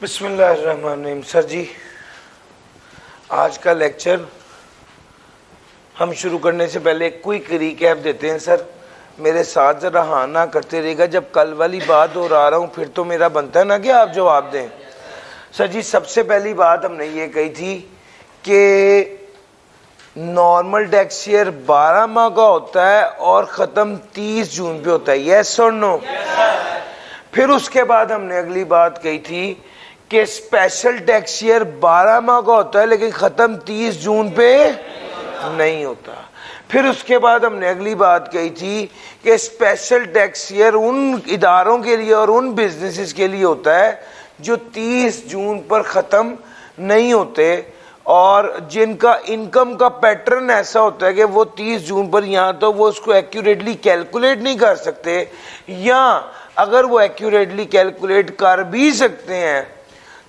बिस्मिल्लाहिर्रहमानिर्रहीम। सर जी, आज का लेक्चर हम शुरू करने से पहले एक क्विक रिकैप देते हैं। सर मेरे साथ ज़रा हाँ ना करते रहेगा, जब कल वाली बात दोहरा रहा हूँ फिर तो मेरा बनता है ना कि आप जवाब दें। सर जी, सबसे पहली बात हमने ये कही थी कि नॉर्मल टैक्स ईयर 12 माह का होता है और ख़त्म 30 जून पे होता है। यस और नो? फिर उसके बाद हमने अगली बात कही थी कि स्पेशल टैक्स ईयर 12 माह का होता है लेकिन ख़त्म 30 जून पे नहीं होता। फिर उसके बाद हमने अगली बात कही थी कि स्पेशल टैक्स ईयर उन इदारों के लिए और उन बिजनेसेस के लिए होता है जो 30 जून पर ख़त्म नहीं होते और जिनका इनकम का पैटर्न ऐसा होता है कि वो 30 जून पर यहाँ तो वो उसको एक्यूरेटली कैलकुलेट नहीं कर सकते, या अगर वो एक्यूरेटली कैलकुलेट कर भी सकते हैं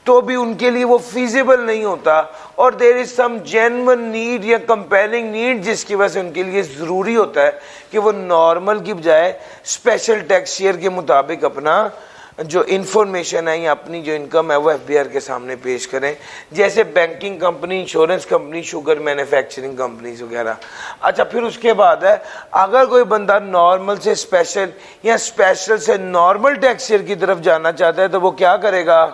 तो भी उनके लिए वो फिजिबल नहीं होता और there is some genuine need या कंपेलिंग नीड जिसकी वजह से उनके लिए ज़रूरी होता है कि वो नॉर्मल की बजाय स्पेशल टैक्स ईयर के मुताबिक अपना जो इन्फॉर्मेशन है या अपनी जो इनकम है वो एफबीआर के सामने पेश करें, जैसे banking company, insurance company, sugar manufacturing companies वगैरह। अच्छा, फिर उसके बाद है अगर कोई बंदा नॉर्मल से स्पेशल या स्पेशल से नॉर्मल टैक्स ईयर की तरफ जाना चाहता है तो वो क्या करेगा?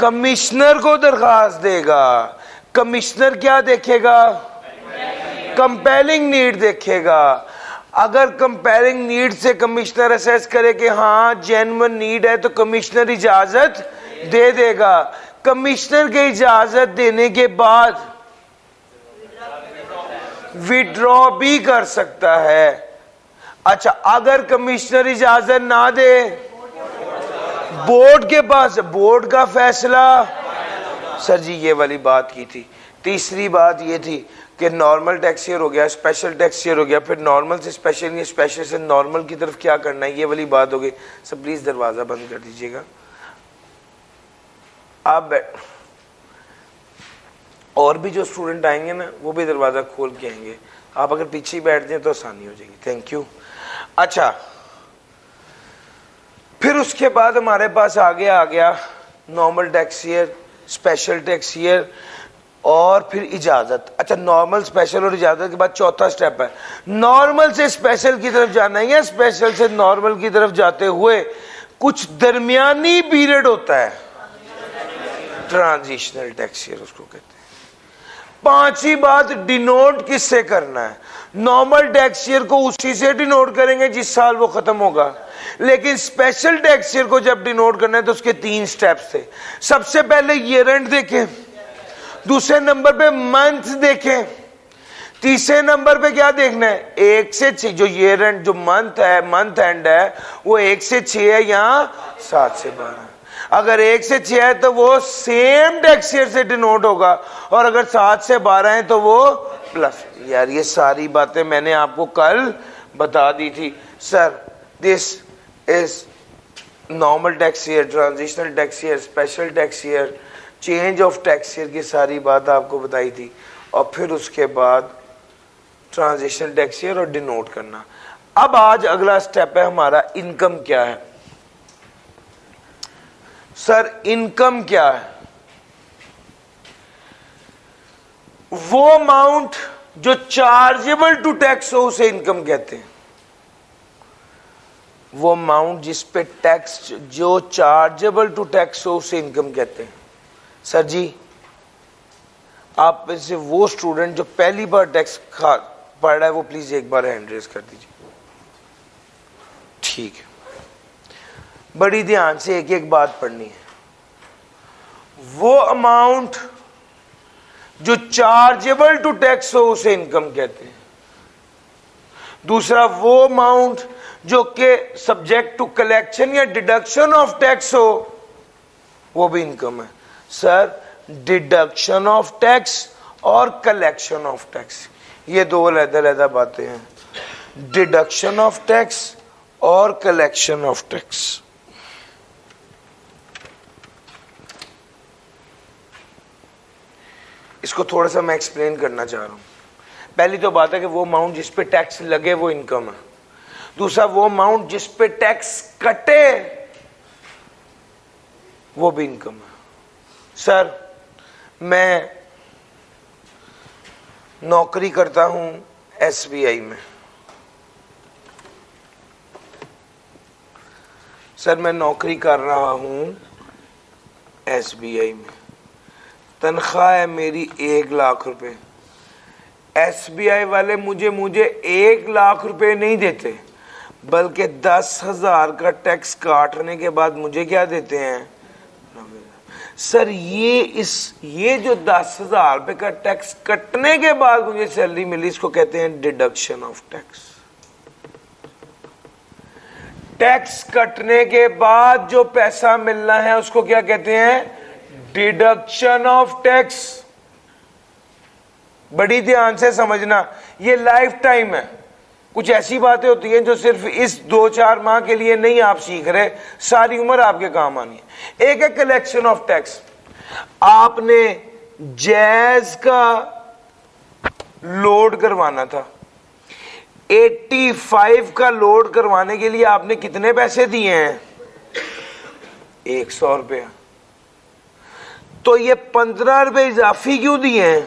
कमिश्नर को दरखास्त देगा। कमिश्नर क्या देखेगा? कंपेलिंग नीड देखेगा। अगर कंपेयरिंग नीड से कमिश्नर असेस करे कि हाँ जेन्युइन नीड है तो कमिश्नर इजाजत दे देगा। कमिश्नर के इजाजत देने के बाद विड्रॉ भी कर सकता है। अच्छा, अगर कमिश्नर इजाजत ना दे, बोर्ड के पास, बोर्ड का फैसला। सर जी ये वाली बात की थी। तीसरी बात ये थी कि नॉर्मल टैक्स ईयर हो गया, स्पेशल टैक्स ईयर हो गया, फिर नॉर्मल से स्पेशल या स्पेशल से नॉर्मल की तरफ क्या करना है, ये वाली बात हो गई। सब प्लीज दरवाजा बंद कर दीजिएगा। आप और भी जो स्टूडेंट आएंगे ना वो भी दरवाजा खोल के आएंगे। आप अगर पीछे ही बैठ जाए तो आसानी हो जाएगी। Thank you. अच्छा, फिर उसके बाद हमारे पास आ गया normal tax year, special tax year और फिर इजाजत। अच्छा, नॉर्मल, स्पेशल और इजाजत के बाद चौथा स्टेप है नॉर्मल से स्पेशल की तरफ जाना है या स्पेशल से नॉर्मल की तरफ जाते हुए कुछ दरमियानी पीरियड होता है, ट्रांजिशनल टैक्स ईयर उसको कहते हैं। पांचवी बात, डिनोट किससे करना है? नॉर्मल टैक्स ईयर को उसी से डिनोट करेंगे जिस साल वो खत्म होगा, लेकिन स्पेशल टैक्स ईयर को जब डिनोट करना है तो उसके 3 स्टेप्स थे। सबसे पहले ईयर एंड देखें, दूसरे नंबर पे मंथ देखें, तीसरे नंबर पे क्या देखना है? 1 से 6 जो ईयर एंड, जो मंथ है, मंथ एंड है वो 1 से 6 है या 7 से 12। अगर 1 से 6 है तो वो सेम टैक्स ईयर से डिनोट होगा और अगर 7 से 12 है तो वो प्लस। यार ये सारी बातें मैंने आपको कल बता दी थी। Sir this is normal tax year, transitional tax year, special tax year, change of tax year की सारी बात आपको बताई थी और फिर उसके बाद ट्रांजिशनल टैक्स ईयर और डिनोट करना। अब आज अगला स्टेप है हमारा इनकम क्या है। सर इनकम क्या है? वो अमाउंट जो चार्जेबल टू टैक्स हो उसे इनकम कहते हैं। वो अमाउंट जिस पे टैक्स, जो चार्जेबल टू टैक्स हो उसे इनकम कहते हैं। सर जी, आप में से वो स्टूडेंट जो पहली बार टैक्स पढ़ रहा है वो प्लीज एक बार हैंड रेज कर दीजिए। ठीक है, बड़ी ध्यान से एक एक बात पढ़नी है। वो अमाउंट जो चार्जेबल टू टैक्स हो उसे इनकम कहते हैं। दूसरा, वो अमाउंट जो के सब्जेक्ट टू कलेक्शन या डिडक्शन ऑफ टैक्स हो वो भी इनकम है। सर डिडक्शन ऑफ टैक्स और कलेक्शन ऑफ टैक्स ये दो अलग-अलग बातें हैं। डिडक्शन ऑफ टैक्स और कलेक्शन ऑफ टैक्स। इसको थोड़ा सा मैं एक्सप्लेन करना चाह रहा हूं। पहली तो बात है कि वो अमाउंट जिस पे टैक्स लगे वो इनकम है। दूसरा, वो अमाउंट जिस पे टैक्स कटे वो भी इनकम है। सर मैं नौकरी करता हूं SBI में। सर मैं नौकरी कर रहा हूं SBI में, तनख्वाह है मेरी 1 लाख रुपए। SBI वाले मुझे 1 लाख रुपए नहीं देते, बल्कि 10,000 का टैक्स काटने के बाद मुझे क्या देते हैं? सर ये जो 10,000 रुपए का टैक्स कटने के बाद मुझे सैलरी मिली, इसको कहते हैं डिडक्शन ऑफ टैक्स। टैक्स कटने के बाद जो पैसा मिलना है उसको क्या कहते हैं? Deduction of tax. बड़ी ध्यान से समझना, ये लाइफ टाइम है। कुछ ऐसी बातें होती हैं जो सिर्फ इस 2-4 माह के लिए नहीं आप सीख रहे, सारी उम्र आपके काम आनी है। एक है कलेक्शन ऑफ टैक्स। आपने जैज का लोड करवाना था, 85 का लोड करवाने के लिए आपने कितने पैसे दिए हैं? 100 रुपया। तो ये 15 रुपए इजाफी क्यों दिए हैं?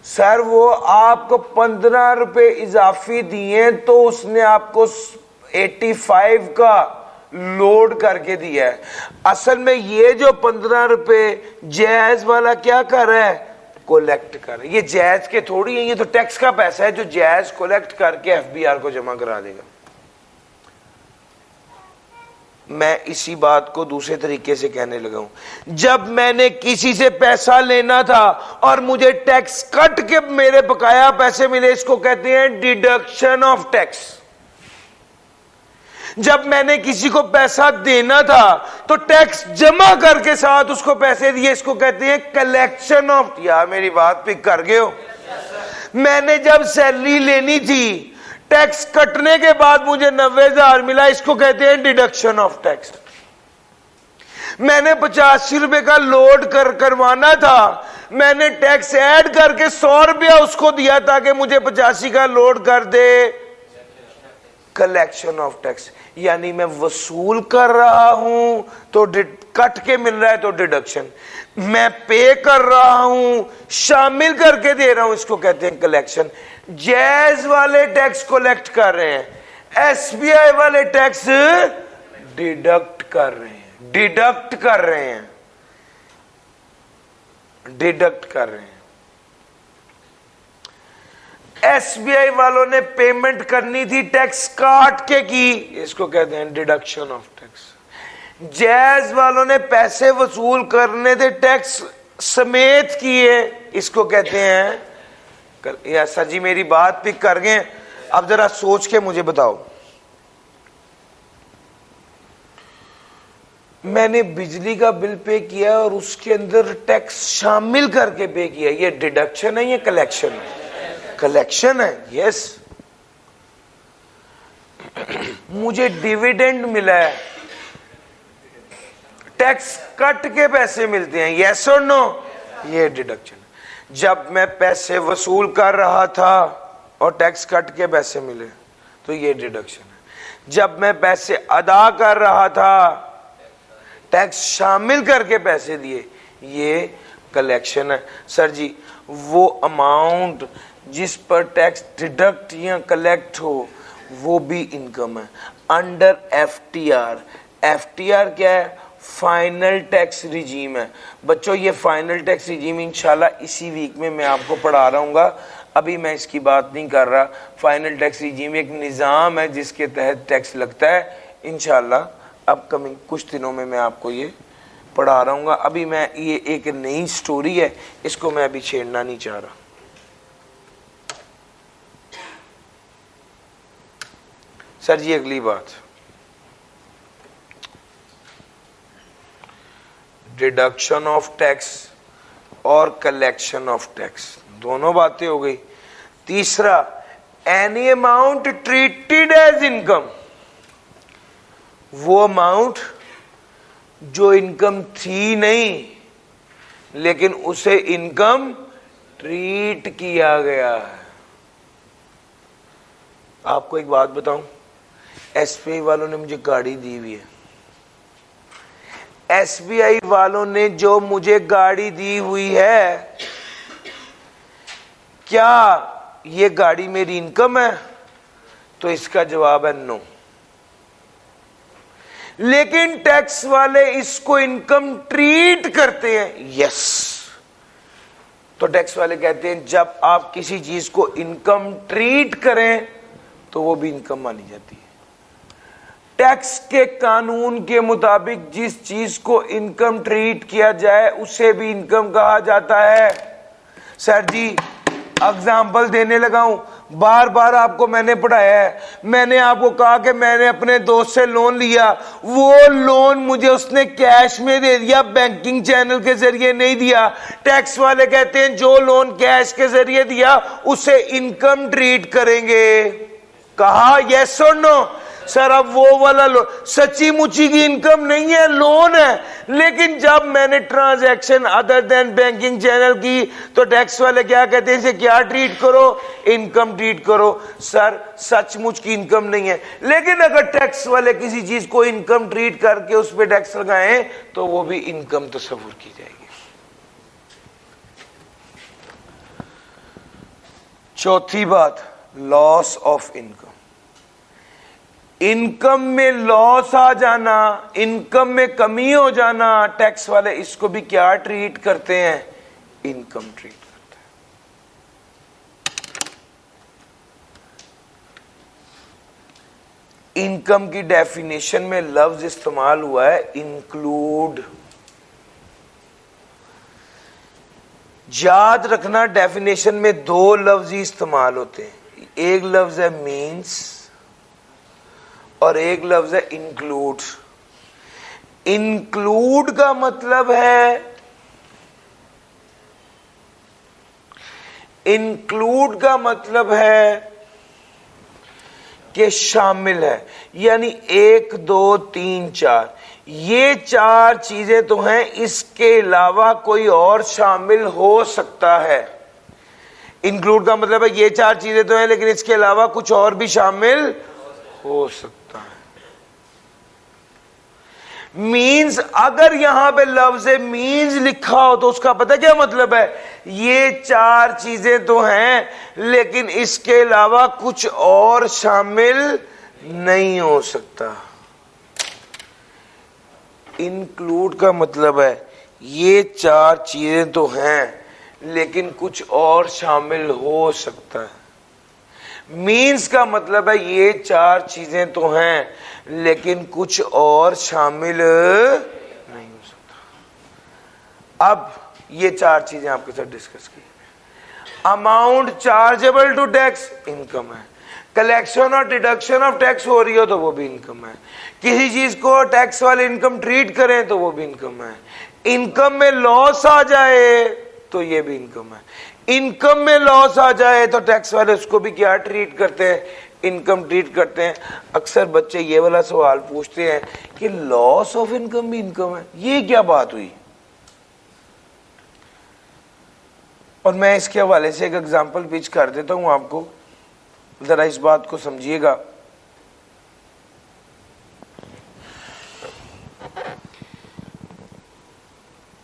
सर वो आपको 15 रुपए इजाफी दिए तो उसने आपको 85 का लोड करके दिया है। असल में ये जो 15 रुपए जैज वाला क्या कर रहा है? कलेक्ट कर रहा है। ये जैज के थोड़ी है, ये तो टैक्स का पैसा है जो जैज कलेक्ट करके FBR को जमा करा देगा। मैं इसी बात को दूसरे तरीके से कहने लगा हूं। जब मैंने किसी से पैसा लेना था और मुझे टैक्स कट के मेरे बकाया पैसे मिले, इसको कहते हैं डिडक्शन ऑफ टैक्स। जब मैंने किसी को पैसा देना था तो टैक्स जमा करके साथ उसको पैसे दिए, इसको कहते हैं कलेक्शन ऑफ। यार मेरी बात पिक कर गए हो? मैंने जब सैलरी लेनी थी, टैक्स कटने के बाद मुझे 90,000 मिला, इसको कहते हैं डिडक्शन ऑफ टैक्स। मैंने 85 रुपए का लोड करवाना था, मैंने टैक्स ऐड करके 100 रुपया उसको दिया ताकि मुझे 85 का लोड कर दे, कलेक्शन ऑफ टैक्स। यानी मैं वसूल कर रहा हूं तो कट के मिल रहा है तो डिडक्शन, मैं पे कर रहा हूं शामिल करके दे रहा हूं, इसको कहते हैं कलेक्शन। जैज वाले टैक्स कलेक्ट कर रहे हैं, SBI वाले टैक्स डिडक्ट कर रहे हैं, डिडक्ट कर रहे हैं, डिडक्ट कर रहे हैं। SBI वालों ने पेमेंट करनी थी, टैक्स काट के की, इसको कहते हैं डिडक्शन ऑफ टैक्स। जैज वालों ने पैसे वसूल करने थे, टैक्स समेत किए, इसको कहते हैं या सर जी मेरी बात पिक कर गए? अब जरा सोच के मुझे बताओ, मैंने बिजली का बिल पे किया और उसके अंदर टैक्स शामिल करके पे किया, ये डिडक्शन है या कलेक्शन है? कलेक्शन है, यस। मुझे डिविडेंड मिला है, टैक्स कट के पैसे मिलते हैं, यस और नो? ये डिडक्शन। जब मैं पैसे वसूल कर रहा था और टैक्स कट के पैसे मिले तो ये डिडक्शन है। जब मैं पैसे अदा कर रहा था, टैक्स शामिल करके पैसे दिए, ये कलेक्शन है। सर जी वो अमाउंट जिस पर टैक्स डिडक्ट या कलेक्ट हो वो भी इनकम है अंडर FTR। FTR क्या है? फाइनल टैक्स रिजीम है। बच्चों ये फाइनल टैक्स रिजीम इंशाल्लाह इसी वीक में मैं आपको पढ़ा रहा हूँ, अभी मैं इसकी बात नहीं कर रहा। फाइनल टैक्स रिजीम एक निज़ाम है जिसके तहत टैक्स लगता है। इंशाल्लाह अपकमिंग कुछ दिनों में मैं आपको ये पढ़ा रहा हूँ। अभी मैं ये एक नई स्टोरी है, इसको मैं अभी छेड़ना नहीं चाह रहा। सर जी अगली बात, डिडक्शन ऑफ टैक्स और कलेक्शन ऑफ टैक्स, दोनों बातें हो गई। तीसरा, any amount treated as income, वो अमाउंट जो इनकम थी नहीं लेकिन उसे इनकम ट्रीट किया गया है। आपको एक बात बताऊं, SBI वालों ने मुझे गाड़ी दी हुई है, एसबीआई वालों ने जो मुझे गाड़ी दी हुई है, क्या ये गाड़ी मेरी इनकम है? तो इसका जवाब है नो। लेकिन टैक्स वाले इसको इनकम ट्रीट करते हैं यस। तो टैक्स वाले कहते हैं जब आप किसी चीज को इनकम ट्रीट करें तो वो भी इनकम मानी जाती है। टैक्स के कानून के मुताबिक जिस चीज को इनकम ट्रीट किया जाए उसे भी इनकम कहा जाता है। सर जी एग्जाम्पल देने लगा हूं, बार बार आपको मैंने पढ़ाया है। मैंने आपको कहा कि मैंने अपने दोस्त से लोन लिया, वो लोन मुझे उसने कैश में दे दिया, बैंकिंग चैनल के जरिए नहीं दिया। टैक्स वाले कहते हैं जो लोन कैश के जरिए दिया उसे इनकम ट्रीट करेंगे। कहा यस और नो? सर अब वो वाला लोन सच्ची मुच्ची की इनकम नहीं है, लोन है। लेकिन जब मैंने transaction other than banking channel की तो टैक्स वाले क्या कहते हैं, इसे क्या ट्रीट करो, इनकम ट्रीट करो। सर सचमुच की इनकम नहीं है, लेकिन अगर टैक्स वाले किसी चीज को इनकम ट्रीट करके उस पर टैक्स लगाएं तो वो भी इनकम तस्वुर की जाएगी। चौथी बात, लॉस ऑफ इनकम। इनकम में लॉस आ जाना, इनकम में कमी हो जाना, टैक्स वाले इसको भी क्या ट्रीट करते हैं, इनकम ट्रीट करते हैं। इनकम की डेफिनेशन में लफ्ज इस्तेमाल हुआ है इंक्लूड। याद रखना डेफिनेशन में दो लफ्ज ही इस्तेमाल होते हैं, एक लफ्ज है मीन्स और एक लफ्ज है इंक्लूड। इंक्लूड का मतलब है, इंक्लूड का मतलब है कि शामिल है, यानी 1 2 3 4 ये 4 चीजें तो हैं, इसके अलावा कोई और शामिल हो सकता है। इंक्लूड का मतलब है ये 4 चीजें तो हैं लेकिन इसके अलावा कुछ और भी शामिल हो सकता है। मीन्स, अगर यहां पे लफ्ज मीन्स लिखा हो तो उसका पता क्या मतलब है, ये 4 चीजें तो हैं लेकिन इसके अलावा कुछ और शामिल नहीं हो सकता। इंक्लूड का मतलब है ये 4 चीजें तो हैं लेकिन कुछ और शामिल हो सकता है। मीन्स का मतलब है ये 4 चीजें तो हैं लेकिन कुछ और शामिल नहीं हो सकता। अब ये 4 चीजें आपके साथ डिस्कस की। Amount chargeable to tax income है, कलेक्शन और डिडक्शन ऑफ टैक्स हो रही हो तो वो भी इनकम है, किसी चीज को टैक्स वाले इनकम ट्रीट करें तो वो भी इनकम है, इनकम में लॉस आ जाए तो ये भी इनकम है। इनकम में लॉस आ जाए तो टैक्स वाले उसको भी क्या ट्रीट करते हैं, इनकम ट्रीट करते हैं। अक्सर बच्चे ये वाला सवाल पूछते हैं कि लॉस ऑफ इनकम भी इनकम है, ये क्या बात हुई। और मैं इसके हवाले से एक एग्जांपल पिच कर देता हूं आपको, जरा इस बात को समझिएगा।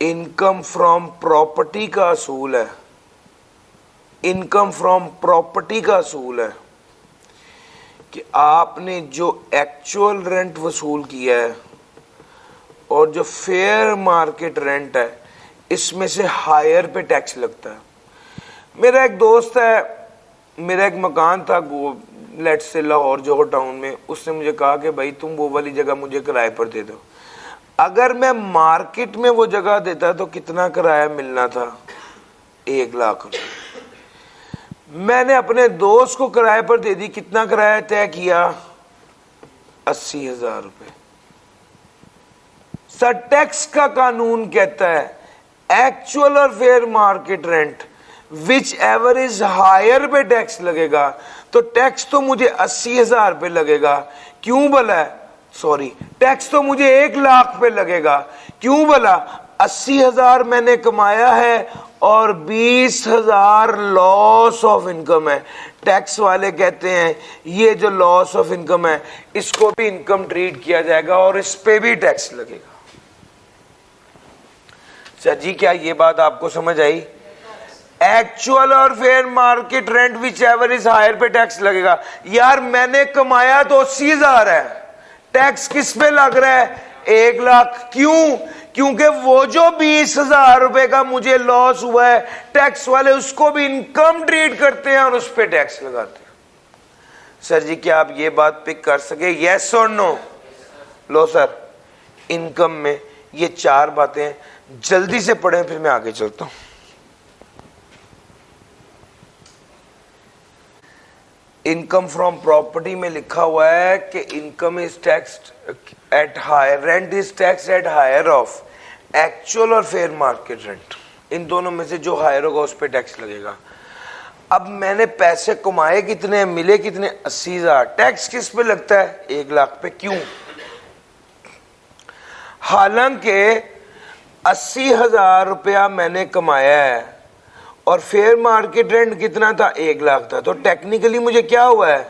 इनकम फ्रॉम प्रॉपर्टी का असूल है, इनकम फ्रॉम प्रॉपर्टी का असूल है कि आपने जो एक्चुअल रेंट वसूल किया है और जो फेयर मार्केट रेंट है इसमें से हायर पे टैक्स लगता है। मेरा एक दोस्त है, मेरा एक मकान था लेट से लाहौर जोहर टाउन में, उसने मुझे कहा कि भाई तुम वो वाली जगह मुझे किराए पर दे दो। अगर मैं मार्केट में वो जगह देता तो कितना किराया मिलना था, 1 लाख रुपए। मैंने अपने दोस्त को किराए पर दे दी, कितना किराया तय किया, 80,000 रुपए। सर टैक्स का कानून कहता है एक्चुअल और fair market rent whichever is higher पे टैक्स लगेगा। तो टैक्स तो मुझे 80,000 पे लगेगा, क्यों भला, सॉरी टैक्स तो मुझे 1 लाख पे लगेगा, क्यों भला, 80,000 मैंने कमाया है और 20,000 लॉस ऑफ इनकम है। टैक्स वाले कहते हैं ये जो लॉस ऑफ इनकम है इसको भी इनकम ट्रीट किया जाएगा और इस पे भी टैक्स लगेगा। सर जी क्या ये बात आपको समझ आई? एक्चुअल और fair market rent whichever is higher पे टैक्स लगेगा। यार मैंने कमाया तो 80,000 है, टैक्स किस पे लग रहा है? 1 लाख। क्यों? क्योंकि वो जो 20,000 रुपए का मुझे लॉस हुआ है, टैक्स वाले उसको भी इनकम ट्रीट करते हैं और उस पर टैक्स लगाते हैं। सर जी क्या आप ये बात पिक कर सके? यस और नो? लो सर, इनकम में ये 4 बातें जल्दी से पढ़ें, फिर मैं आगे चलता हूं। इनकम फ्रॉम प्रॉपर्टी में लिखा हुआ है कि income is taxed at higher, rent is taxed at higher of actual और फेयर मार्केट रेंट। इन दोनों में से जो हायर होगा उस पर टैक्स लगेगा। अब मैंने पैसे कमाए कितने, मिले कितने? 80,000। टैक्स किस पे लगता है? 1 लाख पे। क्यों? हालांकि 80,000 रुपया मैंने कमाया है और फेयर मार्केट रेंट कितना था? 1 लाख था। तो टेक्निकली मुझे क्या हुआ है?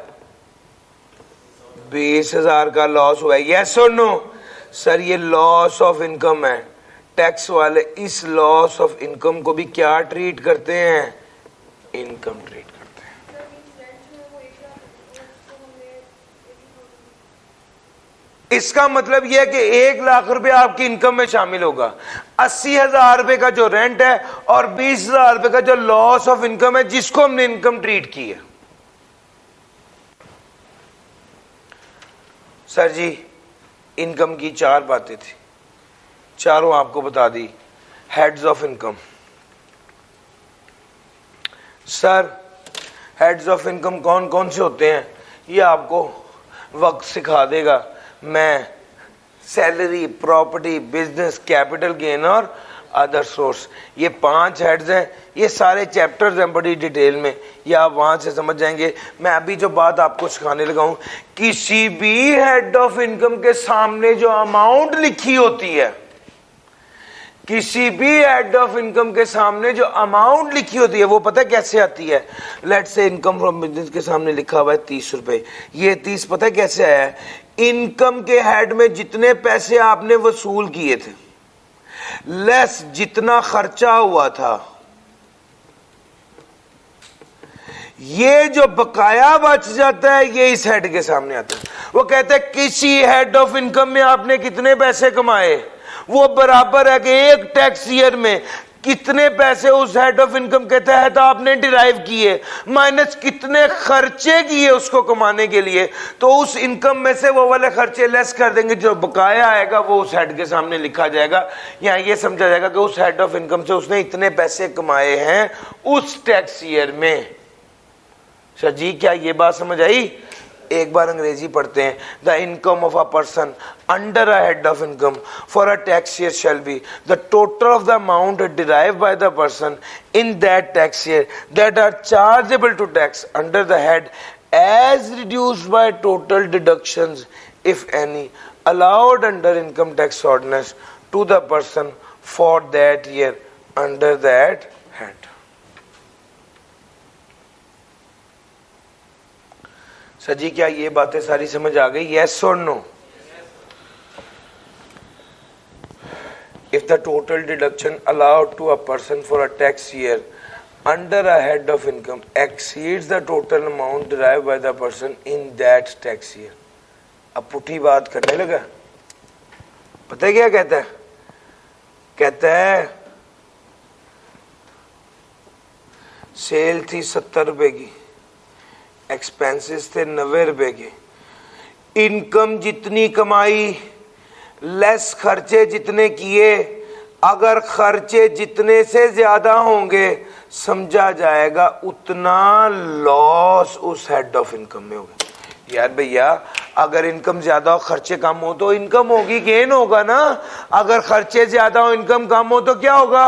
20,000 का लॉस हुआ है। यस और नो? सर ये लॉस ऑफ इनकम है। टैक्स वाले इस लॉस ऑफ इनकम को भी क्या ट्रीट करते हैं? इनकम ट्रीट करते हैं। इसका मतलब यह है कि 1 लाख रुपया आपकी इनकम में शामिल होगा। 80,000 रुपए का जो रेंट है और 20,000 रुपए का जो लॉस ऑफ इनकम है, जिसको हमने इनकम ट्रीट की है। सर जी इनकम की 4 बातें थी, चारों आपको बता दी। Heads of income. Sir heads of income कौन कौन से होते हैं ये आपको वक्त सिखा देगा। मैं salary, property, business, capital gain और अदर सोर्स, ये 5 हेड्स हैं। ये सारे चैप्टर्स हैं बड़ी डिटेल में, ये आप वहां से समझ जाएंगे। मैं अभी जो बात आपको सिखाने लगा हूं, किसी भी हेड ऑफ इनकम के सामने जो अमाउंट लिखी होती है, किसी भी हेड ऑफ इनकम के सामने जो अमाउंट लिखी होती है, वो पता कैसे आती है? Let's say income from business के सामने लिखा हुआ है 30 रुपए। ये 30 पता कैसे आया है? इनकम के हेड में जितने पैसे आपने वसूल किए थे लेस जितना खर्चा हुआ था, ये जो बकाया बच जाता है ये इस हेड के सामने आता है। वो कहते हैं किसी हेड ऑफ इनकम में आपने कितने पैसे कमाए, वो बराबर है कि एक टैक्स ईयर में कितने पैसे उस हेड ऑफ इनकम के तहत आपने डिराइव किए, माइनस कितने खर्चे किए उसको कमाने के लिए। तो उस इनकम में से वो वाले खर्चे लेस कर देंगे, जो बकाया आएगा वो उस हेड के सामने लिखा जाएगा। यहाँ ये समझा जाएगा कि उस हेड ऑफ इनकम से उसने इतने पैसे कमाए हैं उस टैक्स ईयर में। सर जी क्या ये बात समझ आई? एक बार अंग्रेजी पढ़ते हैं। The income of a person under a head of income for a tax year shall be the total of the amount derived by the person in that tax year that are chargeable to tax under the head as reduced by total deductions if any allowed under income tax ordinance to the person for that year under that head. Sir जी क्या ये बातें सारी समझ आ गई? yes or no? If the total deduction allowed to a person for a tax year under a head of income exceeds the total amount derived by the person in that tax year. अब पुठी बात करने लगा। पता है क्या कहता है? कहता है सेल थी 70 रुपए की, एक्सपेंसेस थे 90 रुपए के, इनकम जितनी कमाई लेस खर्चे जितने किए, अगर खर्चे जितने से ज्यादा होंगे समझा जाएगा उतना लॉस उस हेड ऑफ इनकम में होगा। यार भैया अगर इनकम ज्यादा हो खर्चे कम हो तो इनकम होगी, गेन होगा ना। अगर खर्चे ज्यादा हो इनकम कम हो तो क्या होगा?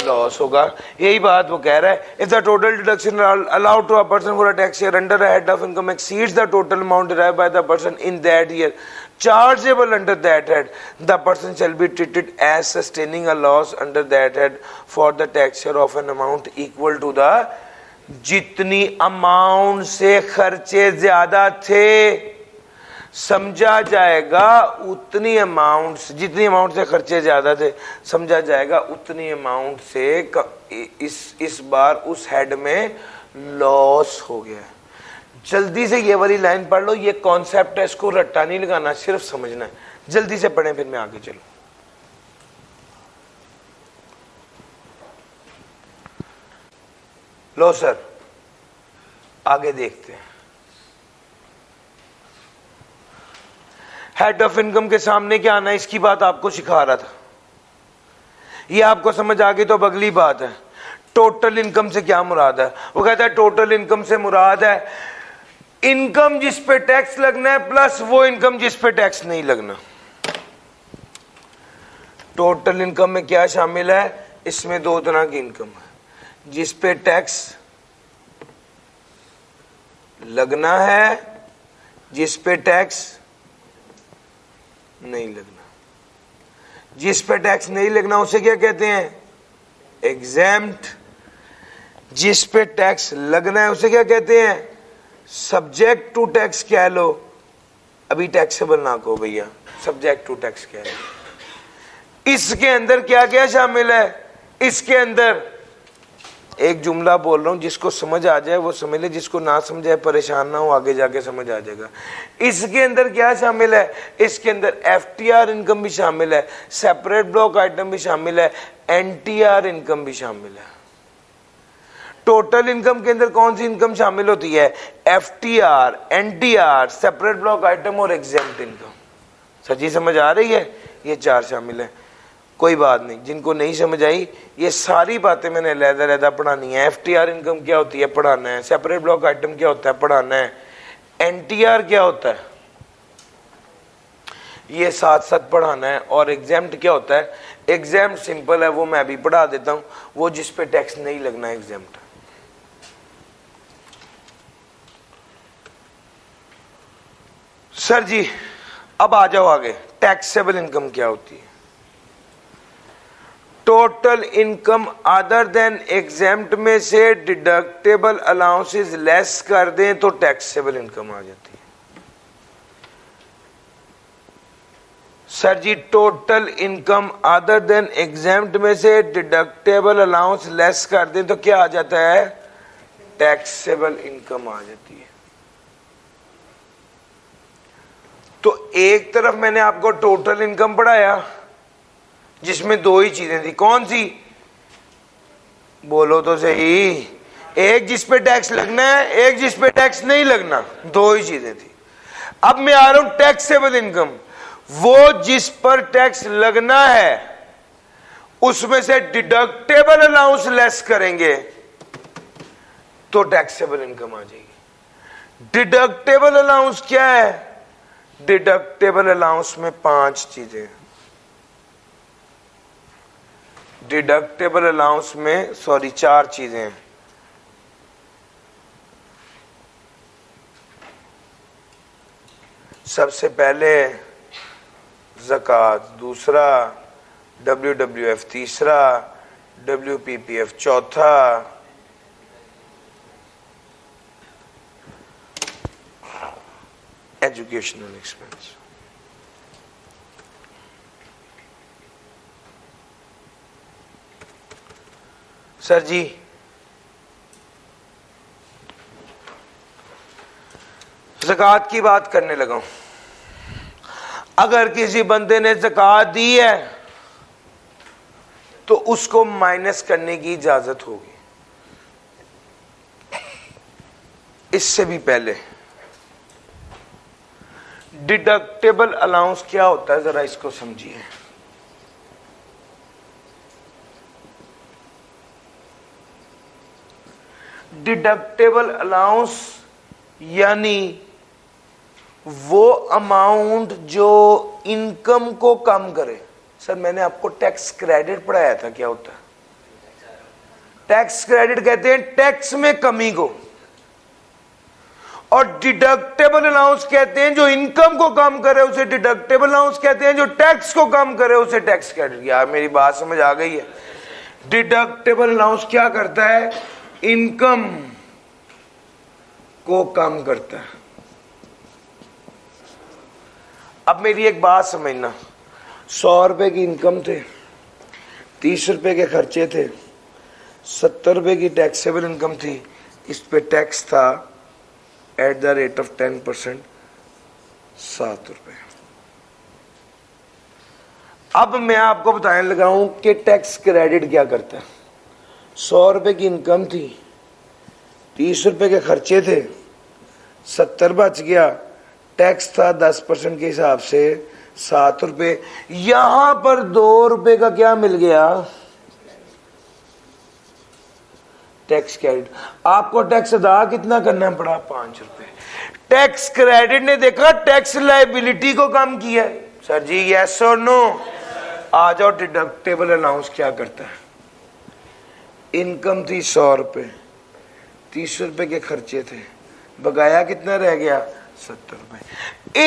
लॉस होगा। यही बात वो कह रहा है। If the total deduction allowed to a person for a tax year under a head of income exceeds the total amount derived by the person in that year chargeable under that head, the person shall be treated as sustaining a loss under that head for the tax year of an amount equal to the जितनी amount से खर्चे ज्यादा थे समझा जाएगा उतनी amount, जितनी amount से खर्चे ज्यादा थे समझा जाएगा उतनी अमाउंट से इस बार उस हेड में लॉस हो गया। जल्दी से ये वाली लाइन पढ़ लो, ये कॉन्सेप्ट है, इसको रट्टा नहीं लगाना, सिर्फ समझना है। जल्दी से पढ़ें फिर मैं आगे चलूं। लो सर आगे देखते हैं। हेड ऑफ इनकम के सामने क्या आना है, इसकी बात आपको सिखा रहा था। ये आपको समझ आ गई तो अब अगली बात है, टोटल इनकम से क्या मुराद है। वो कहता है टोटल इनकम से मुराद है इनकम जिस पे टैक्स लगना है प्लस वो इनकम जिस पे टैक्स नहीं लगना। टोटल इनकम में क्या शामिल है, इसमें दो तरह की इनकम है, जिस पे टैक्स लगना है, जिस पे टैक्स नहीं लगना। जिस पे टैक्स नहीं लगना उसे क्या कहते हैं, एग्जेम्प्ट। जिस पे टैक्स लगना है उसे क्या कहते हैं, सब्जेक्ट टू टैक्स कह लो, अभी टैक्सेबल ना कहो भैया, सब्जेक्ट टू टैक्स कह लो। इसके अंदर क्या क्या शामिल है, इसके अंदर एक जुमला बोल रहा हूं, जिसको समझ आ जाए वो समझ ले, जिसको ना समझाए परेशान ना हो, आगे जाके समझ आ जाएगा। इसके अंदर क्या शामिल है, इसके अंदर एफटीआर इनकम भी शामिल है, सेपरेट ब्लॉक आइटम भी शामिल है, एनटीआर इनकम भी शामिल है। टोटल इनकम के अंदर कौन सी इनकम शामिल होती है, FTR, NTR, separate block item और एग्जेम्प्ट इनकम। सच्ची समझ आ रही है, ये चार शामिल है। कोई बात नहीं, जिनको नहीं समझ आई ये सारी बातें मैंने अलग-अलग पढ़ानी है। एफटीआर इनकम क्या होती है पढ़ाना है, सेपरेट ब्लॉक आइटम क्या होता है पढ़ाना है, एनटीआर क्या होता है ये साथ साथ पढ़ाना है, और एग्जेम्प्ट क्या होता है। एग्जेम्प्ट सिंपल है, वो मैं भी पढ़ा देता हूं, वो जिस पे टैक्स नहीं लगना एग्जेम्प्ट। सर जी अब आ जाओ आगे, टैक्सेबल इनकम क्या होती है। Total income other than exempt में से डिडक्टेबल अलाउंसेस लेस कर दें तो टैक्सेबल इनकम आ जाती है। सर जी total income other than exempt में से डिडक्टेबल अलाउंस लेस कर दें तो क्या आ जाता है, टैक्सेबल इनकम आ जाती है। तो एक तरफ मैंने आपको टोटल इनकम पढ़ाया जिसमें दो ही चीजें थी, कौन सी बोलो तो सही, एक जिस पे टैक्स लगना है, एक जिस पे टैक्स नहीं लगना, दो ही चीजें थी। अब मैं आ रहा हूं टैक्सेबल इनकम, वो जिस पर टैक्स लगना है उसमें से डिडक्टेबल अलाउंस लेस करेंगे तो टैक्सेबल इनकम आ जाएगी। डिडक्टेबल अलाउंस क्या है, डिडक्टेबल अलाउंस में पांच चीजें, डिडक्टेबल अलाउंस में चार चीजें हैं। सबसे पहले ज़कात, दूसरा WWF, तीसरा WPPF, चौथा एजुकेशनल एक्सपेंस। सर जी ज़कात की बात करने लगा हूं। अगर किसी बंदे ने ज़कात दी है तो उसको माइनस करने की इजाजत होगी। इससे भी पहले डिडक्टेबल अलाउंस क्या होता है जरा इसको समझिए। डिडक्टेबल अलाउंस यानी वो अमाउंट जो इनकम को कम करे। सर मैंने आपको टैक्स क्रेडिट पढ़ाया था, क्या होता है टैक्स क्रेडिट, कहते हैं टैक्स में कमी को, और डिडक्टेबल अलाउंस कहते हैं जो इनकम को कम करे उसे डिडक्टेबल अलाउंस कहते हैं, जो टैक्स को कम करे उसे टैक्स क्रेडिट। यार मेरी बात समझ आ गई है। डिडक्टेबल अलाउंस क्या करता है, इनकम को कम करता है, अब मेरी एक बात समझना, 100 रुपए की इनकम थे, 30 रुपए के खर्चे थे, 70 रुपए की टैक्सेबल इनकम थी, इस पे टैक्स था एट द रेट ऑफ 10%, 7 रुपए। अब मैं आपको बताने लगा हूं कि टैक्स क्रेडिट क्या करता है। 100 रुपए की इनकम थी, 30 रुपए के खर्चे थे, 70 बच गया, टैक्स था 10% के हिसाब से 7 रुपए। यहां पर 2 रुपए का क्या मिल गया? Tax credit. आपको टैक्स अदा कितना करना पड़ा? 5 रुपए। टैक्स क्रेडिट ने देखा टैक्स लायबिलिटी को कम किया। सर जी यस और नो? आ जाओ, डिडक्टेबल अलाउंस क्या करता है? इनकम थी 100 रुपए, 30 रुपए के खर्चे थे, बकाया कितना रह गया? 70 रुपए।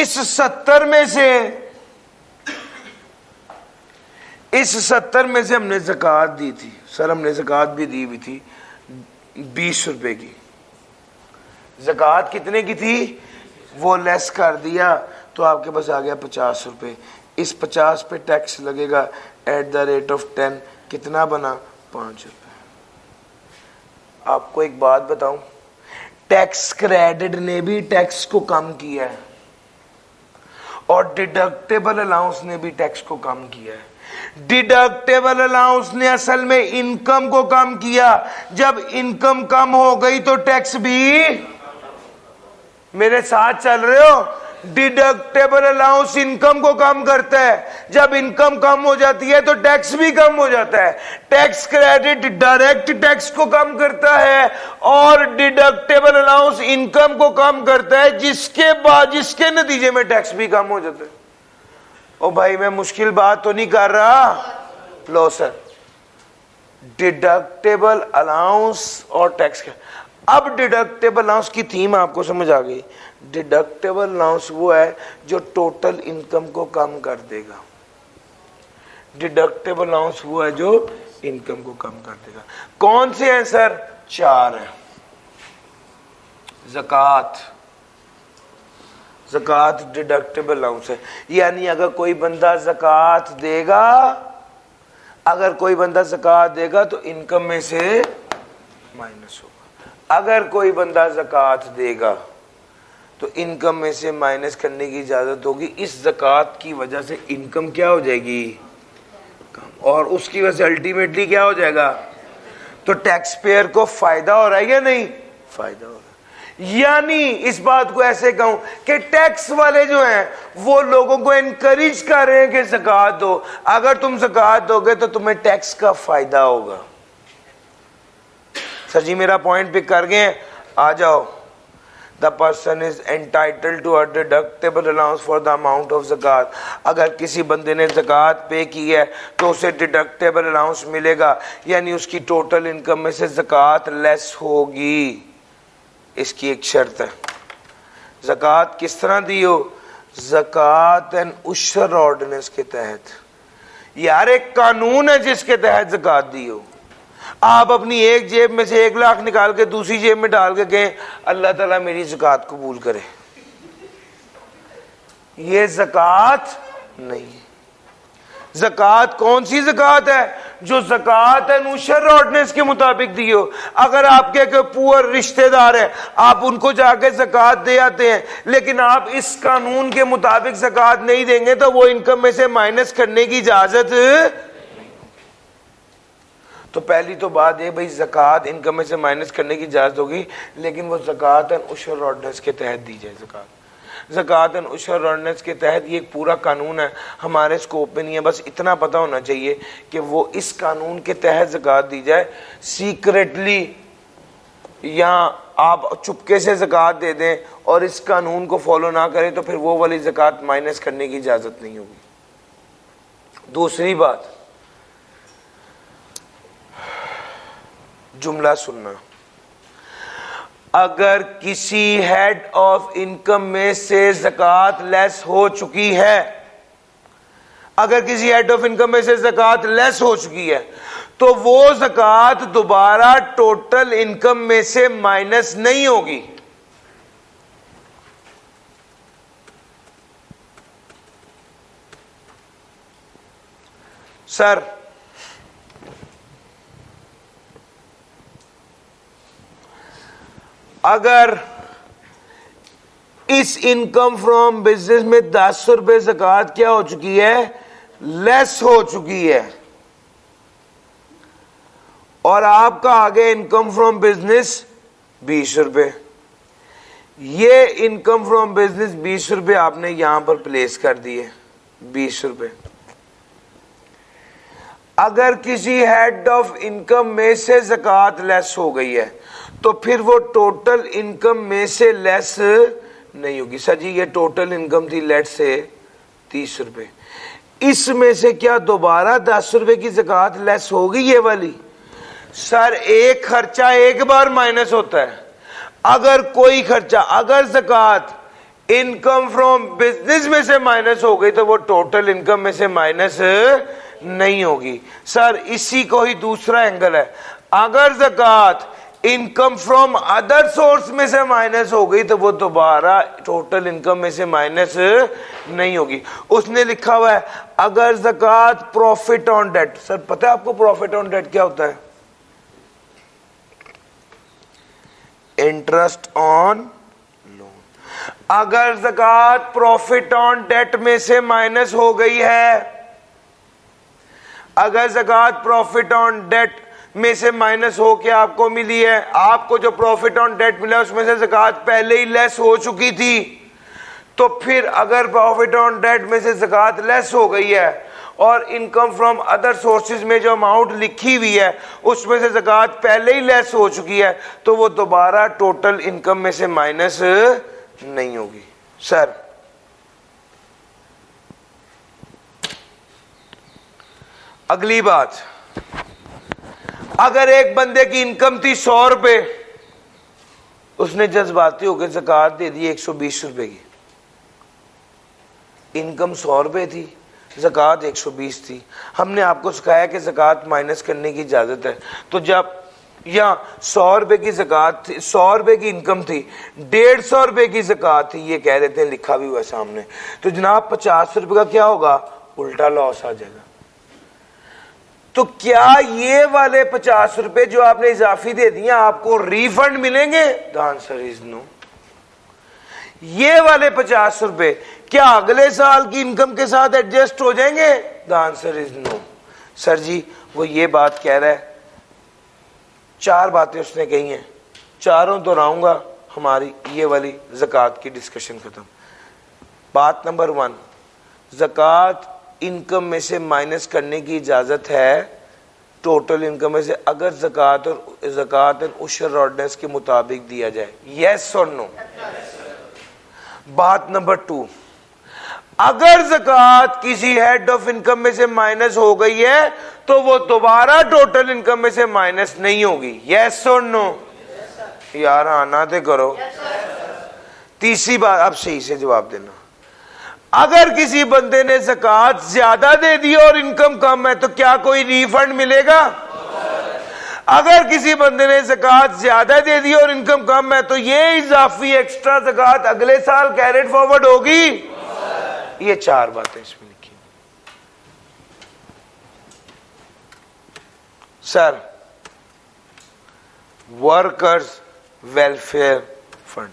इस 70 में से हमने ज़कात दी थी। सर हमने ज़कात भी दी हुई थी 20 रुपए की। ज़कात कितने की थी? वो लेस कर दिया तो आपके पास आ गया 50 रुपए। इस 50 पे टैक्स लगेगा एट द रेट ऑफ 10, कितना बना? 5 रुपए। आपको एक बात बताऊं, टैक्स क्रेडिट ने भी टैक्स को कम किया है और डिडक्टेबल अलाउंस ने भी टैक्स को कम किया है। डिडक्टेबल अलाउंस ने असल में इनकम को कम किया। जब इनकम कम हो गई तो टैक्स भी, मेरे साथ चल रहे हो? डिडक्टेबल अलाउंस इनकम को कम करता है, जब इनकम कम हो जाती है तो टैक्स भी कम हो जाता है। टैक्स क्रेडिट डायरेक्ट टैक्स को कम करता है और डिडक्टेबल अलाउंस इनकम को कम करता है, जिसके नतीजे में टैक्स भी कम हो जाता है। ओ भाई मैं मुश्किल बात तो नहीं कर रहा? लो सर, डिडक्टेबल अलाउंस और टैक्स का। अब डिडक्टेबल अलाउंस की थीम आपको समझ आ गई। डिडक्टेबल अलाउंस वो है जो टोटल इनकम को कम कर देगा। डिडक्टेबल अलाउंस वो है जो इनकम को कम कर देगा। कौन से हैं सर? 4 हैं। ज़कात, ज़कात डिडक्टेबल अलाउंस है, यानी अगर कोई बंदा ज़कात देगा, तो इनकम में से माइनस होगा। अगर कोई बंदा ज़कात देगा तो इनकम में से माइनस करने की इजाजत होगी। इस ज़कात की वजह से इनकम क्या हो जाएगी? कम। और उसकी वजह से अल्टीमेटली क्या हो जाएगा? तो टैक्स पेयर को फायदा हो रहा है या नहीं? फायदा हो रहा है। यानी इस बात को ऐसे कहूं कि टैक्स वाले जो हैं वो लोगों को एनकरेज कर रहे हैं कि ज़कात दो। अगर तुम ज़कात दोगे तो तुम्हें टैक्स का फायदा होगा। सर जी मेरा पॉइंट पिक कर गए? आ जाओ। The person is entitled to a deductible allowance for the amount of zakat. अगर किसी बंदे ने ज़कात पे की है तो उसे डिडक्टेबल अलाउंस मिलेगा, यानी उसकी टोटल इनकम में से ज़कात लेस होगी। इसकी एक शर्त है। ज़कात किस तरह दी हो? ज़कात एंड उशर ऑर्डिनेंस के तहत। यार एक कानून है जिसके तहत ज़कात दी हो। आप अपनी एक जेब में से 1 लाख निकाल के दूसरी जेब में डाल के कहें अल्लाह ताला मेरी ज़कात कबूल करे, ये ज़कात नहीं है। ज़कात कौन सी ज़कात है? जो ज़कात है उशर ऑर्डिनेंस के मुताबिक दी हो। अगर आपके कोई पुअर रिश्तेदार है, आप उनको जाके ज़कात दे आते हैं, लेकिन आप इस कानून के मुताबिक ज़कात नहीं देंगे तो वो इनकम में से माइनस करने की इजाजत। तो पहली तो बात है भाई, ज़कात इनकम में से माइनस करने की इजाजत होगी, लेकिन वो ज़कात एंड उशर ऑर्डिनेंस के तहत दी जाए। ज़कात एंड उशर ऑर्डिनेंस के तहत ये एक पूरा कानून है, हमारे स्कोप में नहीं है। बस इतना पता होना चाहिए कि वो इस कानून के तहत ज़कात दी जाए। सीक्रेटली या आप चुपके से ज़कात दे दें और इस कानून को फॉलो ना करें तो फिर वो वाली ज़कात माइनस करने की इजाज़त नहीं होगी। दूसरी बात, जुमला सुनना। अगर किसी हेड ऑफ इनकम में से ज़कात लेस हो चुकी है, अगर किसी हेड ऑफ इनकम में से ज़कात लेस हो चुकी है तो वो ज़कात दोबारा टोटल इनकम में से माइनस नहीं होगी। सर अगर इस इनकम फ्रॉम बिजनेस में 10 रुपए ज़कात क्या हो चुकी है, लेस हो चुकी है, और आपका आगे इनकम फ्रॉम बिजनेस 20 रुपए, ये इनकम फ्रॉम बिजनेस 20 रुपए आपने यहां पर प्लेस कर दिए 20 रुपए। अगर किसी हेड ऑफ इनकम में से ज़कात लेस हो गई है तो फिर वो टोटल इनकम में से लेस नहीं होगी। सर जी ये टोटल इनकम थी लेट से 30 रुपए, इसमें से क्या दोबारा 10 रुपए की ज़कात लेस होगी ये वाली? सर एक खर्चा एक बार माइनस होता है, अगर कोई खर्चा, अगर ज़कात इनकम फ्रॉम बिजनेस में से माइनस हो गई तो वो टोटल इनकम में से माइनस नहीं होगी। सर इसी को ही दूसरा एंगल है, अगर ज़कात इनकम फ्रॉम अदर सोर्स में से माइनस हो गई तो वो दोबारा टोटल इनकम में से माइनस नहीं होगी। उसने लिखा हुआ है अगर ज़कात प्रॉफिट ऑन डेट, सर पता है आपको प्रॉफिट ऑन डेट क्या होता है? Interest on loan. अगर ज़कात प्रॉफिट ऑन डेट में से माइनस हो गई है, अगर ज़कात प्रॉफिट ऑन डेट में से माइनस हो के आपको मिली है, आपको जो प्रॉफिट ऑन डेट मिला उसमें से ज़कात पहले ही लेस हो चुकी थी, तो फिर अगर प्रॉफिट ऑन डेट में से ज़कात लेस हो गई है और इनकम फ्रॉम अदर सोर्सेज में जो अमाउंट लिखी हुई है उसमें से ज़कात पहले ही लेस हो चुकी है, तो वो दोबारा टोटल इनकम में से माइनस नहीं होगी। सर अगली बात, अगर एक बंदे की इनकम थी 100 रुपए, उसने जज्बाती होकर ज़कात दे दी 120 रुपए की, इनकम 100 रुपए थी, ज़कात 120 थी। हमने आपको सिखाया कि ज़कात माइनस करने की इजाज़त है, तो जब या 100 रुपए की ज़कात थी, 100 रुपए की इनकम थी, 150 रुपए की ज़कात थी, ये कह रहे थे, लिखा भी हुआ सामने, तो जनाब 50 रुपए का क्या होगा, उल्टा लॉस आ जाएगा। तो क्या ये वाले 50 रुपए जो आपने इजाफी दे दिए आपको रिफंड मिलेंगे? The answer is no. ये वाले 50 रुपए क्या अगले साल की इनकम के साथ एडजस्ट हो जाएंगे? The answer is no. Sir जी वो ये बात कह रहा है, 4 बातें उसने कही हैं, चारों दोहराऊंगा, हमारी ये वाली ज़कात की डिस्कशन खत्म। बात नंबर 1, ज़कात इनकम में से माइनस करने की इजाज़त है टोटल इनकम में से अगर ज़कात और उशर ऑर्डिनेंस के मुताबिक दिया जाए, यस और नो। बात नंबर 2, अगर ज़कात किसी हेड ऑफ इनकम में से माइनस हो गई है तो वो दोबारा टोटल इनकम में से माइनस नहीं होगी, यस और नो। यार आना तो करो। तीसरी बात, अब सही से जवाब देना, अगर किसी बंदे ने ज़कात ज्यादा दे दी और इनकम कम है तो क्या कोई रिफंड मिलेगा? अगर किसी बंदे ने ज़कात ज्यादा दे दी और इनकम कम है तो ये इजाफी एक्स्ट्रा ज़कात अगले साल कैरेट फॉरवर्ड होगी। ये 4 बातें इसमें लिखी। सर वर्कर्स वेलफेयर फंड,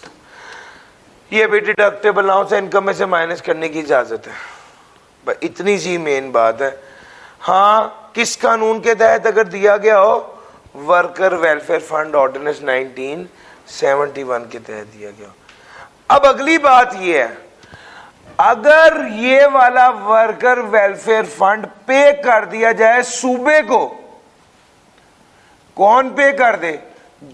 ये भी डिडक्टेबल अलाउंस है, इनकम में से माइनस करने की इजाजत है, इतनी सी मेन बात है। हाँ, किस कानून के तहत अगर दिया गया हो? वर्कर वेलफेयर फंड ऑर्डिनेंस 1971 के तहत दिया गया। अब अगली बात ये है, अगर ये वाला वर्कर वेलफेयर फंड पे कर दिया जाए सूबे को, कौन पे कर दे?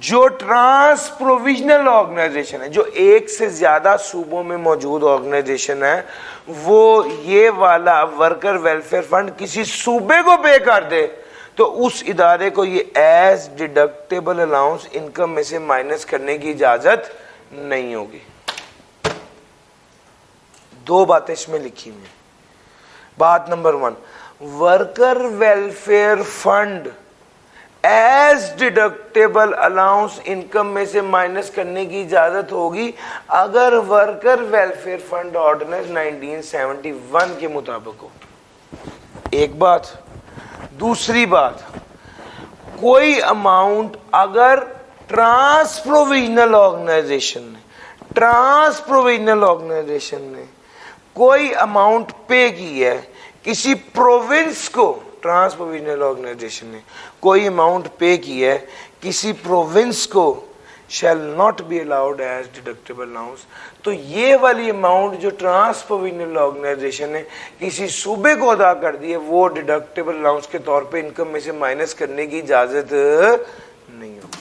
जो ट्रांस प्रोविजनल ऑर्गेनाइजेशन है, जो एक से ज्यादा सूबों में मौजूद ऑर्गेनाइजेशन है, वो ये वाला वर्कर वेलफेयर फंड किसी सूबे को पे कर दे तो उस इदारे को ये एज डिडक्टेबल अलाउंस इनकम में से माइनस करने की इजाजत नहीं होगी। 2 बातें इसमें लिखी हुई हैं। बात number 1, worker welfare fund as deductible allowance income में से माइनस करने की इजाजत होगी अगर वर्कर वेलफेयर फंड ऑर्डिनेंस 1971 के मुताबिक हो। एक बात। दूसरी बात, कोई अमाउंट अगर ट्रांस प्रोविजनल ऑर्गेनाइजेशन ने कोई अमाउंट पे की है किसी प्रोविंस को, ट्रांस प्रोविजनल ऑर्गेनाइजेशन ने कोई अमाउंट पे की है किसी प्रोविंस को, shall not be allowed as deductible allowance. तो ये वाली अमाउंट जो ट्रांस प्रोविजनल ऑर्गेनाइजेशन ने किसी सूबे को अदा कर दी है, वो डिडक्टेबल अलाउंस के तौर पे इनकम में से माइनस करने की इजाजत नहीं होगी।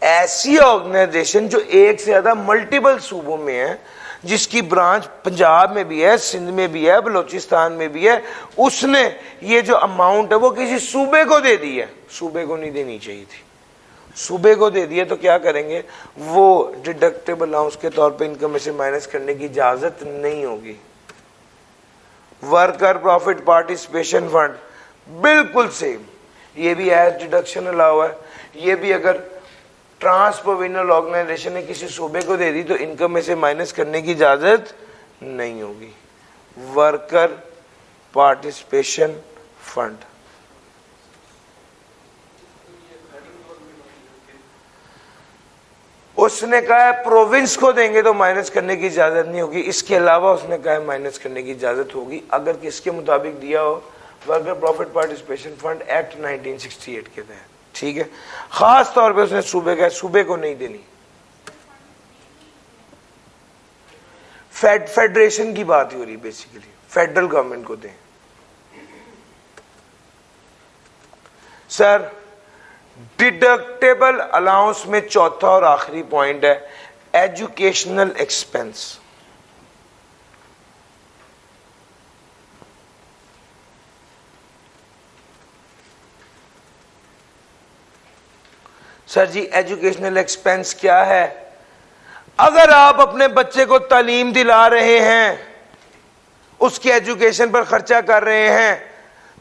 ऐसी ऑर्गेनाइजेशन जो एक से ज्यादा मल्टीपल सूबों में है, जिसकी ब्रांच पंजाब में भी है, सिंध में भी है, बलूचिस्तान में भी है, उसने ये जो अमाउंट है वो किसी सूबे को दे दी है, सूबे को नहीं देनी चाहिए थी, सूबे को दे दिया, तो क्या करेंगे, वो डिडक्टेबल अलाउंस के तौर पे इनकम में से माइनस करने की इजाजत नहीं होगी। वर्कर प्रॉफिट पार्टिसिपेशन फंड बिल्कुल सेम, ये भी एज डिडक्शन अलाउ है। ये भी अगर ट्रांस प्रोविजनल ऑर्गेनाइजेशन ने किसी सूबे को दे दी तो इनकम में से माइनस करने की इजाजत नहीं होगी। वर्कर पार्टिसिपेशन फंड, उसने कहा है प्रोविंस को देंगे तो माइनस करने की इजाजत नहीं होगी, इसके अलावा उसने कहा है माइनस करने की इजाजत होगी अगर किसके मुताबिक दिया हो, worker profit participation fund act 1968 के तहत। ठीक है, खास तौर पे उसने सूबे का, सूबे को नहीं देनी। फेडरेशन की बात ही हो रही, बेसिकली फेडरल गवर्नमेंट को दें। सर डिडक्टेबल अलाउंस में चौथा और आखिरी पॉइंट है एजुकेशनल एक्सपेंस। सर जी एजुकेशनल एक्सपेंस क्या है? अगर आप अपने बच्चे को तालीम दिला रहे हैं, उसकी एजुकेशन पर खर्चा कर रहे हैं,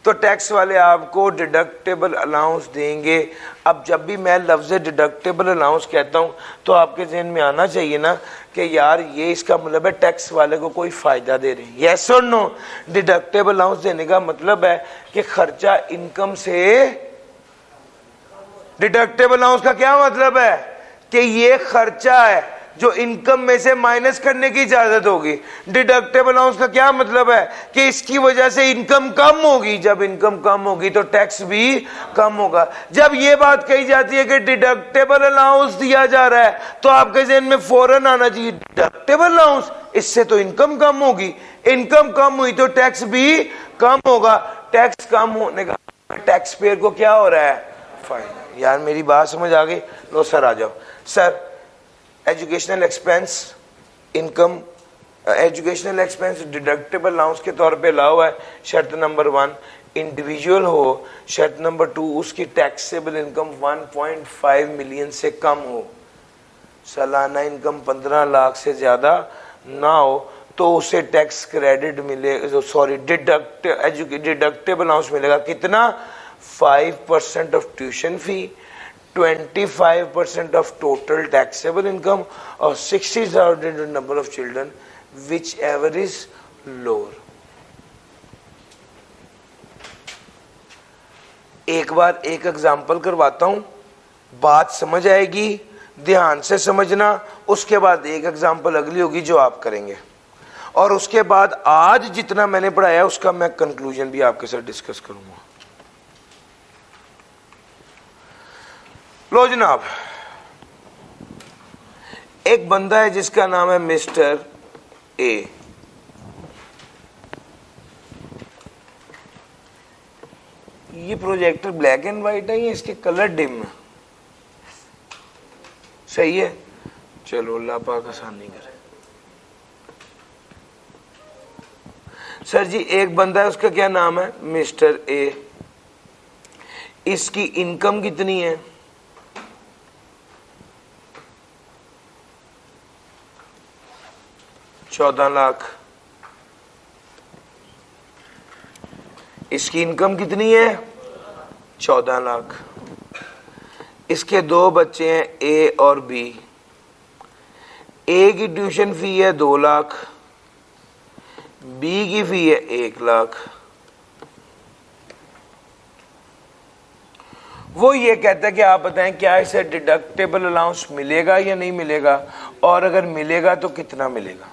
तो टैक्स वाले आपको डिडक्टेबल अलाउंस देंगे। अब जब भी मैं लफ्ज़ डिडक्टेबल अलाउंस कहता हूं तो आपके जहन में आना चाहिए ना कि यार ये इसका मतलब है टैक्स वाले को कोई फायदा दे रहे हैं। यस और नो? डिडक्टेबल अलाउंस देने का मतलब है कि खर्चा इनकम से, डिडक्टेबल अलाउंस का क्या मतलब है कि ये खर्चा है जो इनकम में से माइनस करने की इजाजत होगी। डिडक्टेबल अलाउंस का क्या मतलब है कि इसकी वजह से इनकम कम होगी, जब इनकम कम होगी तो टैक्स भी कम होगा। जब ये बात कही जाती है कि डिडक्टेबल अलाउंस दिया जा रहा है तो आपके जहन में फौरन आना चाहिए डिडक्टेबल अलाउंस, इससे तो इनकम कम होगी, इनकम कम हुई तो टैक्स भी कम होगा, टैक्स कम होने का टैक्स पेयर को क्या हो रहा है? फायदा। यार मेरी बात समझ आ गई? लो सर आ जाओ। Sir educational expense income, educational expense deductible allowance के तौर पे अलाउ है। शर्त नंबर 1 इंडिविजुअल हो, शर्त नंबर 2 उसकी टैक्सेबल इनकम 1.5 मिलियन से कम हो, सालाना इनकम 15 लाख से ज्यादा ना हो तो उसे टैक्स क्रेडिट मिले, सॉरी डिडक्टेबल अलाउंस मिलेगा। कितना? 5% of tuition fee, 25% of total taxable income और 60,000 number of children whichever is lower। एक बार एक एग्जाम्पल करवाता हूं, बात समझ आएगी, ध्यान से समझना। उसके बाद एक एग्जाम्पल अगली होगी जो आप करेंगे, और उसके बाद आज जितना मैंने पढ़ाया उसका मैं कंक्लूजन भी आपके साथ डिस्कस करूंगा। लो जनाब, एक बंदा है जिसका नाम है मिस्टर ए। ये प्रोजेक्टर ब्लैक एंड व्हाइट है, ये इसके कलर डिम है, सही है? चलो अल्लाह पाक आसानी करे। सर जी एक बंदा है, उसका क्या नाम है? Mister A. इसकी इनकम कितनी है? 14 लाख। इसकी इनकम कितनी है? 14 लाख। इसके 2 बच्चे हैं ए और बी। ए की ट्यूशन फी है 2 लाख, बी की फी है 1 लाख। वो ये कहता है कि आप बताएं क्या इसे डिडक्टेबल अलाउंस मिलेगा या नहीं मिलेगा, और अगर मिलेगा तो कितना मिलेगा।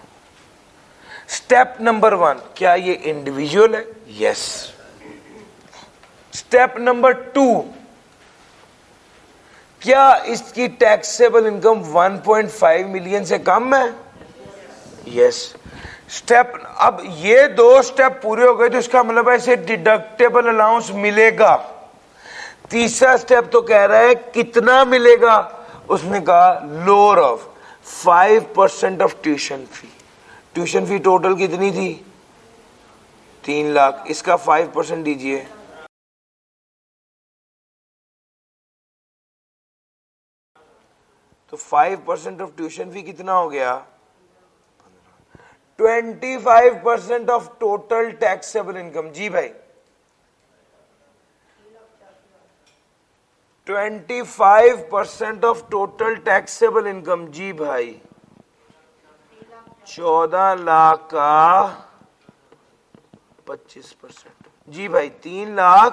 स्टेप नंबर 1, क्या ये इंडिविजुअल है? यस। स्टेप नंबर 2, क्या इसकी टैक्सेबल इनकम 1.5 मिलियन से कम है? यस। स्टेप, अब ये 2 स्टेप पूरे हो गए तो इसका मतलब है इसे डिडक्टेबल अलाउंस मिलेगा। तीसरा स्टेप तो कह रहा है कितना मिलेगा, उसने कहा lower of 5% of tuition fee. Tuition fee total कितनी थी? 3 लाख, इसका 5% दीजिए। तो 5% ऑफ ट्यूशन फी कितना हो गया? 25% ऑफ टोटल टैक्सेबल इनकम। जी भाई, 25% ऑफ टोटल टैक्सेबल इनकम। जी भाई, 14 लाख का 25%। जी भाई, 3 lakh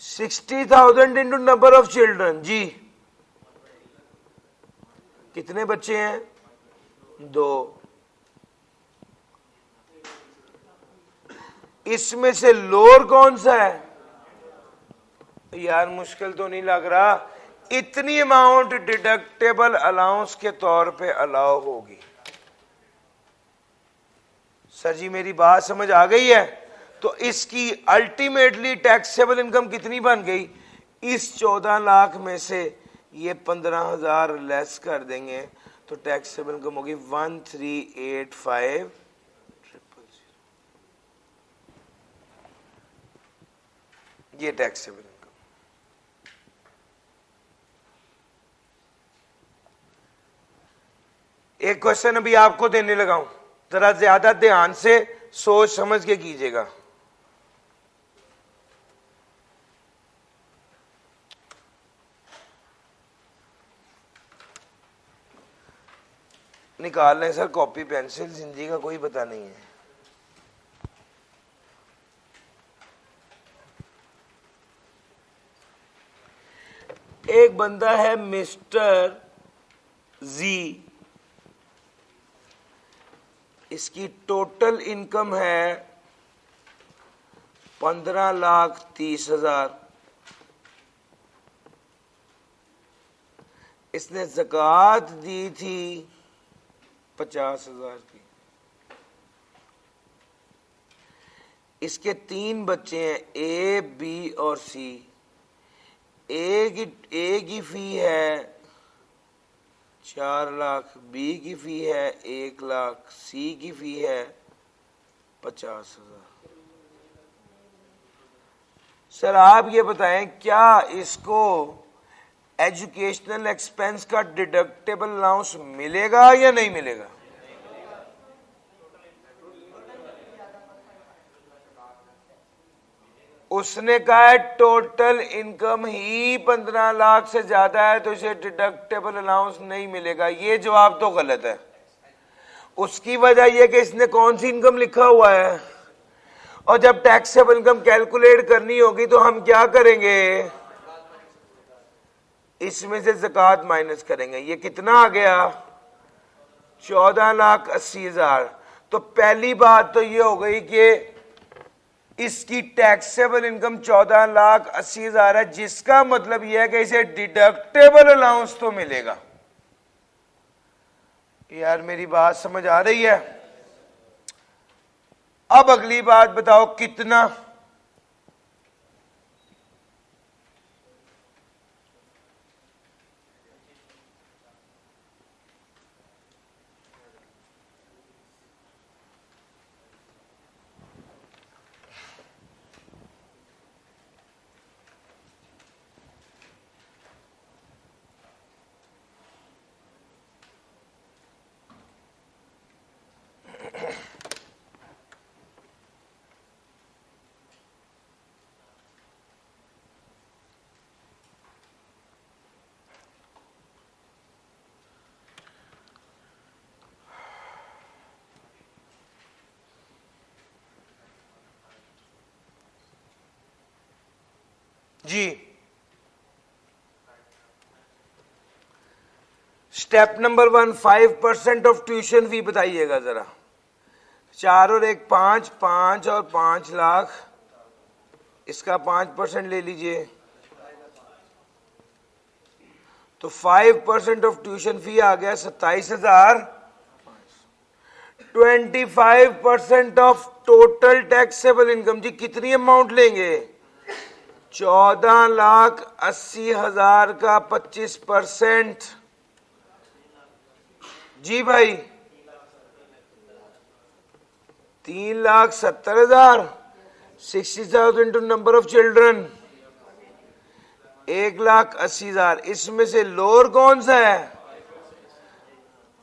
60,000 into number of children. जी, कितने बच्चे हैं? 2। इसमें से लोअर कौन सा है? यार मुश्किल तो नहीं लग रहा, इतनी अमाउंट डिडक्टेबल अलाउंस के तौर पे अलाउ होगी। सर जी मेरी बात समझ आ गई है? तो इसकी अल्टीमेटली टैक्सेबल इनकम कितनी बन गई? इस 14 लाख में से ये 15,000 लेस कर देंगे तो टैक्सेबल इनकम होगी 1385। ये टैक्सेबल इनकम। एक क्वेश्चन अभी आपको देने लगा हूं, जरा ज्यादा ध्यान से सोच समझ के कीजिएगा। निकाल लें सर कॉपी पेंसिल, जिंदगी का कोई पता नहीं है। एक बंदा है मिस्टर जी, इसकी टोटल इनकम है 15,30,000। इसने ज़कात दी थी 50,000 की। इसके 3 बच्चे हैं, ए, बी और सी। ए की फी है 4 लाख, बी की फी है 1 लाख, सी की फी है 50,000। सर आप ये बताएं क्या इसको एजुकेशनल एक्सपेंस का डिडक्टेबल अलाउंस मिलेगा या नहीं मिलेगा? उसने कहा है टोटल इनकम ही 15 लाख से ज्यादा है तो इसे डिडक्टेबल अलाउंस नहीं मिलेगा। ये जवाब तो गलत है। उसकी वजह यह कि इसने कौन सी इनकम लिखा हुआ है, और जब टैक्सेबल इनकम कैलकुलेट करनी होगी तो हम क्या करेंगे? इसमें से ज़कात माइनस करेंगे। ये कितना आ गया? 14,80,000। तो पहली बात तो ये हो गई कि इसकी टैक्सेबल इनकम 14,80,000 है, जिसका मतलब यह है कि इसे डिडक्टेबल अलाउंस तो मिलेगा। यार मेरी बात समझ आ रही है? अब अगली बात बताओ कितना? जी step number 1, 5% of tuition fee बताइएगा जरा। 4 और 1 5, 5 और 5 लाख, इसका 5% ले लीजिए, तो 5% ऑफ ट्यूशन फी आ गया 27,000। 25% ऑफ टोटल टैक्सेबल इनकम, जी कितनी अमाउंट लेंगे? 14,80,000 का 25%। जी भाई 3,70,000, 60,000 इंटू नंबर ऑफ चिल्ड्रन, 1,80,000। इसमें से लोअर कौन सा है?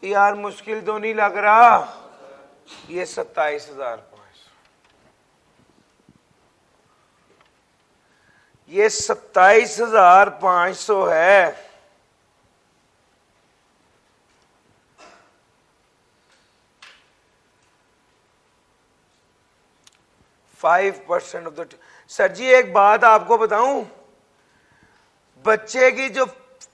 यार मुश्किल तो नहीं लग रहा, ये 27,500, ये 27,500 है। %5 ऑफ द। सर जी एक बात आपको बताऊं, बच्चे की जो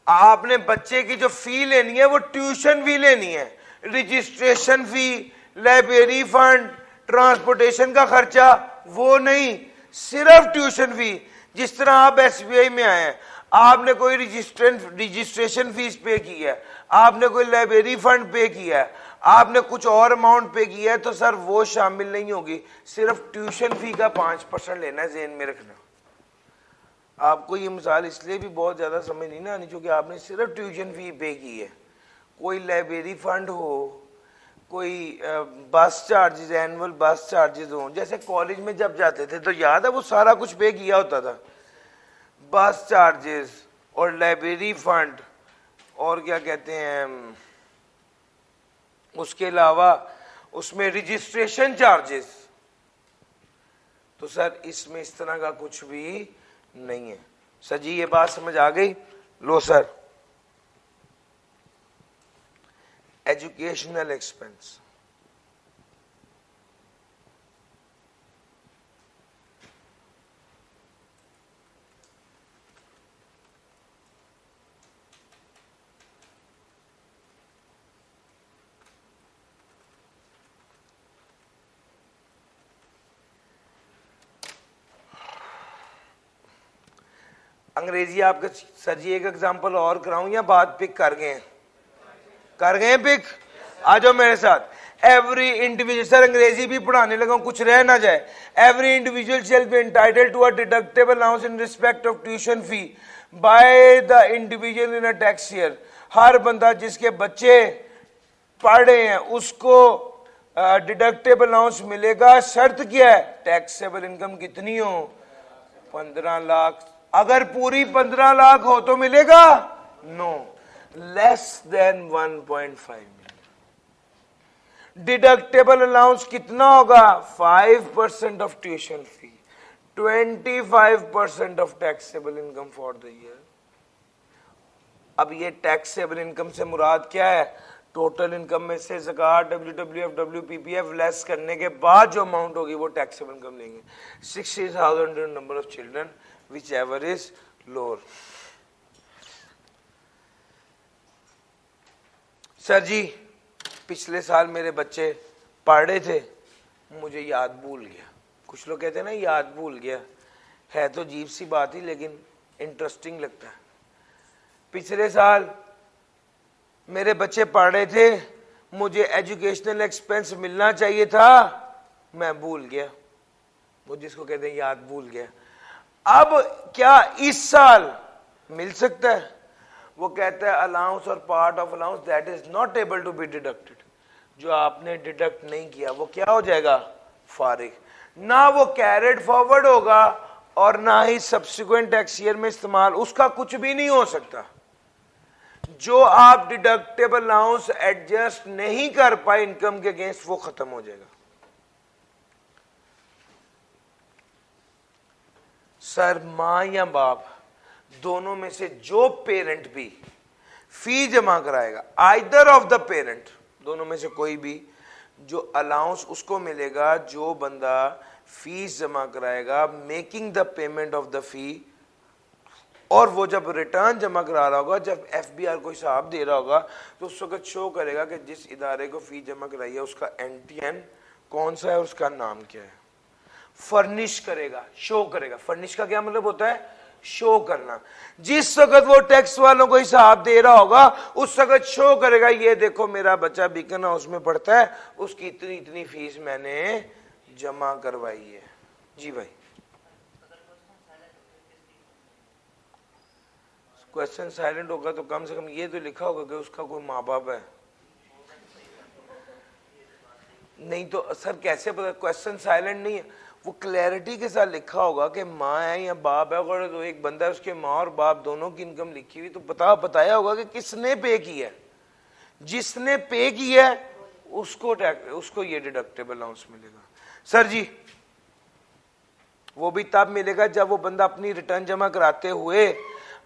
आपने बच्चे की जो फी लेनी है वो ट्यूशन फी लेनी है, registration fee, library fund, transportation का खर्चा वो नहीं, सिर्फ ट्यूशन फी। जिस तरह आप एसबीआई में आए हैं, आपने कोई रजिस्ट्रेशन फीस पे की है, आपने कोई लाइब्रेरी फंड पे किया है, आपने कुछ और अमाउंट पे किया है, तो सर वो शामिल नहीं होगी, सिर्फ ट्यूशन फी का 5% लेना है, ज़हन में रखना। आपको ये मिसाल इसलिए भी बहुत ज़्यादा समझ नहीं ना आनी क्योंकि आपने सिर्फ ट्यूशन फी पे की है। कोई लाइब्रेरी फंड हो, कोई बस चार्जेस, एनुअल बस चार्जेस हो, जैसे कॉलेज में जब जाते थे तो याद है वो सारा कुछ पे किया होता था, बस चार्जेस और लाइब्रेरी फंड और क्या कहते हैं, उसके अलावा उसमें रजिस्ट्रेशन चार्जेस। तो सर इसमें इस तरह का कुछ भी नहीं है। सर जी ये बात समझ आ गई? लो सर, एजुकेशनल एक्सपेंस, अंग्रेजी आपके। सर जी एक एग्जांपल और कराऊं या बात पिक कर गए? कर गए पिक? आ जाओ मेरे साथ। एवरी इंडिविजुअल, सर अंग्रेजी भी पढ़ाने लगा, कुछ रह ना जाए। Every individual shall be entitled to a deductible allowance in respect of tuition fee by the individual in a tax year. हर बंदा जिसके बच्चे पढ़ रहे हैं उसको डिडक्टेबल अलाउंस मिलेगा। शर्त क्या है? टैक्सेबल इनकम कितनी हो? 15 लाख। अगर पूरी 15 लाख हो तो मिलेगा? No, less than 1.5 million. Deductible allowance कितना होगा? 5% of tuition fee, 25% of taxable income for the year. अब ये टैक्सेबल इनकम से मुराद क्या है? टोटल इनकम में से ज़कात, WWF, WPPF लेस करने के बाद जो अमाउंट होगी वो टैक्सेबल इनकम लेंगे। 60,000 number of children whichever is lower। Sir जी पिछले साल मेरे बच्चे पढ़ रहे थे, मुझे याद भूल गया। कुछ लोग कहते हैं ना याद भूल गया, है तो अजीब सी बात ही लेकिन इंटरेस्टिंग लगता है। पिछले साल मेरे बच्चे पढ़ रहे थे, मुझे एजुकेशनल एक्सपेंस मिलना चाहिए था, मैं भूल गया। वो जिसको कहते हैं याद भूल गया। अब क्या इस साल मिल सकता है? वो कहता है अलाउंस और part of allowance that is not able to be deducted. जो आपने डिडक्ट नहीं किया वो क्या हो जाएगा? फारिग। ना वो कैरिड फॉरवर्ड होगा और ना ही सब्सिक्वेंट टैक्स ईयर में इस्तेमाल, उसका कुछ भी नहीं हो सकता। जो आप डिडक्टेबल अलाउंस एडजस्ट नहीं कर पाए इनकम के अगेंस्ट, वो खत्म हो जाएगा। सर मां या बाप दोनों में से जो पेरेंट भी फी जमा कराएगा, आइदर ऑफ द पेरेंट, दोनों में से कोई भी, जो अलाउंस उसको मिलेगा जो बंदा फीस जमा कराएगा, making the payment of the fee, और वो जब रिटर्न जमा करा रहा होगा, जब एफबीआर को हिसाब दे रहा होगा, तो उस वक्त शो करेगा कि जिस इदारे को फीस जमा कराई है उसका एनटीएन कौन सा है, उसका नाम क्या है। फर्निश करेगा, शो करेगा। फर्निश का क्या मतलब होता है? शो करना। जिस वक्त वो टैक्स वालों को हिसाब दे रहा होगा उस वक्त शो करेगा, ये देखो मेरा बच्चा बीकन हाउस में पढ़ता है, उसकी इतनी इतनी फीस मैंने जमा करवाई है। जी भाई, क्वेश्चन साइलेंट होगा तो कम से कम ये तो लिखा होगा कि उसका कोई माँ बाप है। नहीं तो सर कैसे पता? क्वेश्चन साइलेंट नहीं है, वो क्लैरिटी के साथ लिखा होगा कि माँ है या बाप है। अगर तो एक बंदा है उसके माँ और बाप दोनों की इनकम लिखी हुई, तो बताया होगा कि किसने पे किया है। जिसने पे किया है उसको ये डिडक्टेबल अलाउंस मिलेगा। सर जी, वो भी तब मिलेगा जब वो बंदा अपनी रिटर्न जमा कराते हुए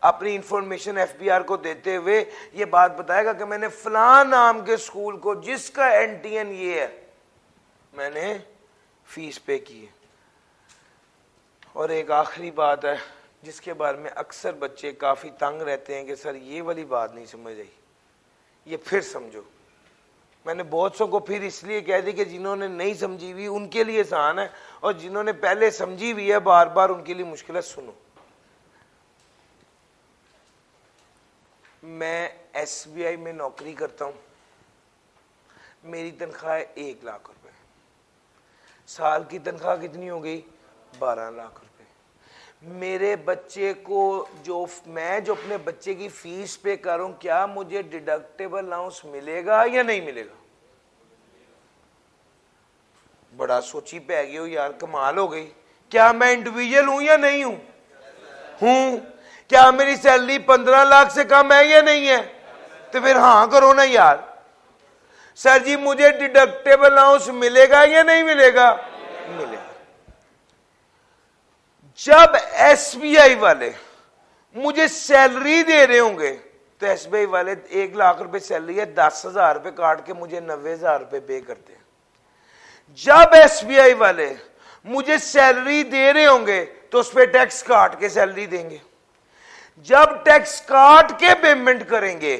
अपनी इंफॉर्मेशन एफबीआर को देते हुए ये बात बताएगा कि मैंने फलां नाम के स्कूल को, जिसका एनटीएन ये है, मैंने फीस पे की है। और एक आखिरी बात है जिसके बारे में अक्सर बच्चे काफी तंग रहते हैं कि सर ये वाली बात नहीं समझ आई, ये फिर समझो। मैंने बहुत सौ को फिर इसलिए कह दी कि जिन्होंने नहीं समझी हुई उनके लिए आसान है, और जिन्होंने पहले समझी हुई है बार बार उनके लिए मुश्किल है। सुनो, मैं एसबीआई में नौकरी करता हूं, मेरी तनख्वाह है 1 लाख रुपए। साल की तनख्वाह कितनी हो गई? 12 लाख रुपए। मेरे बच्चे को मैं जो अपने बच्चे की फीस पे करूं, क्या मुझे डिडक्टेबल अलाउंस मिलेगा या नहीं मिलेगा? बड़ा सोची पै गए हो यार, कमाल हो गई। क्या मैं इंडिविजुअल हूं या नहीं हूं? हूं। क्या मेरी सैलरी 15 लाख से कम है या नहीं है? तो फिर हाँ करो ना यार। सर जी मुझे डिडक्टेबल अलाउंस मिलेगा या नहीं मिलेगा? मिलेगा। जब एसबीआई वाले मुझे सैलरी दे रहे होंगे, तो एसबीआई वाले 1 लाख रुपए सैलरी है, 10,000 रुपए काट के मुझे 90,000 रुपए पे करते हैं। जब एसबीआई वाले मुझे सैलरी दे रहे होंगे तो उस पर टैक्स काट के सैलरी देंगे। जब टैक्स काट के पेमेंट करेंगे,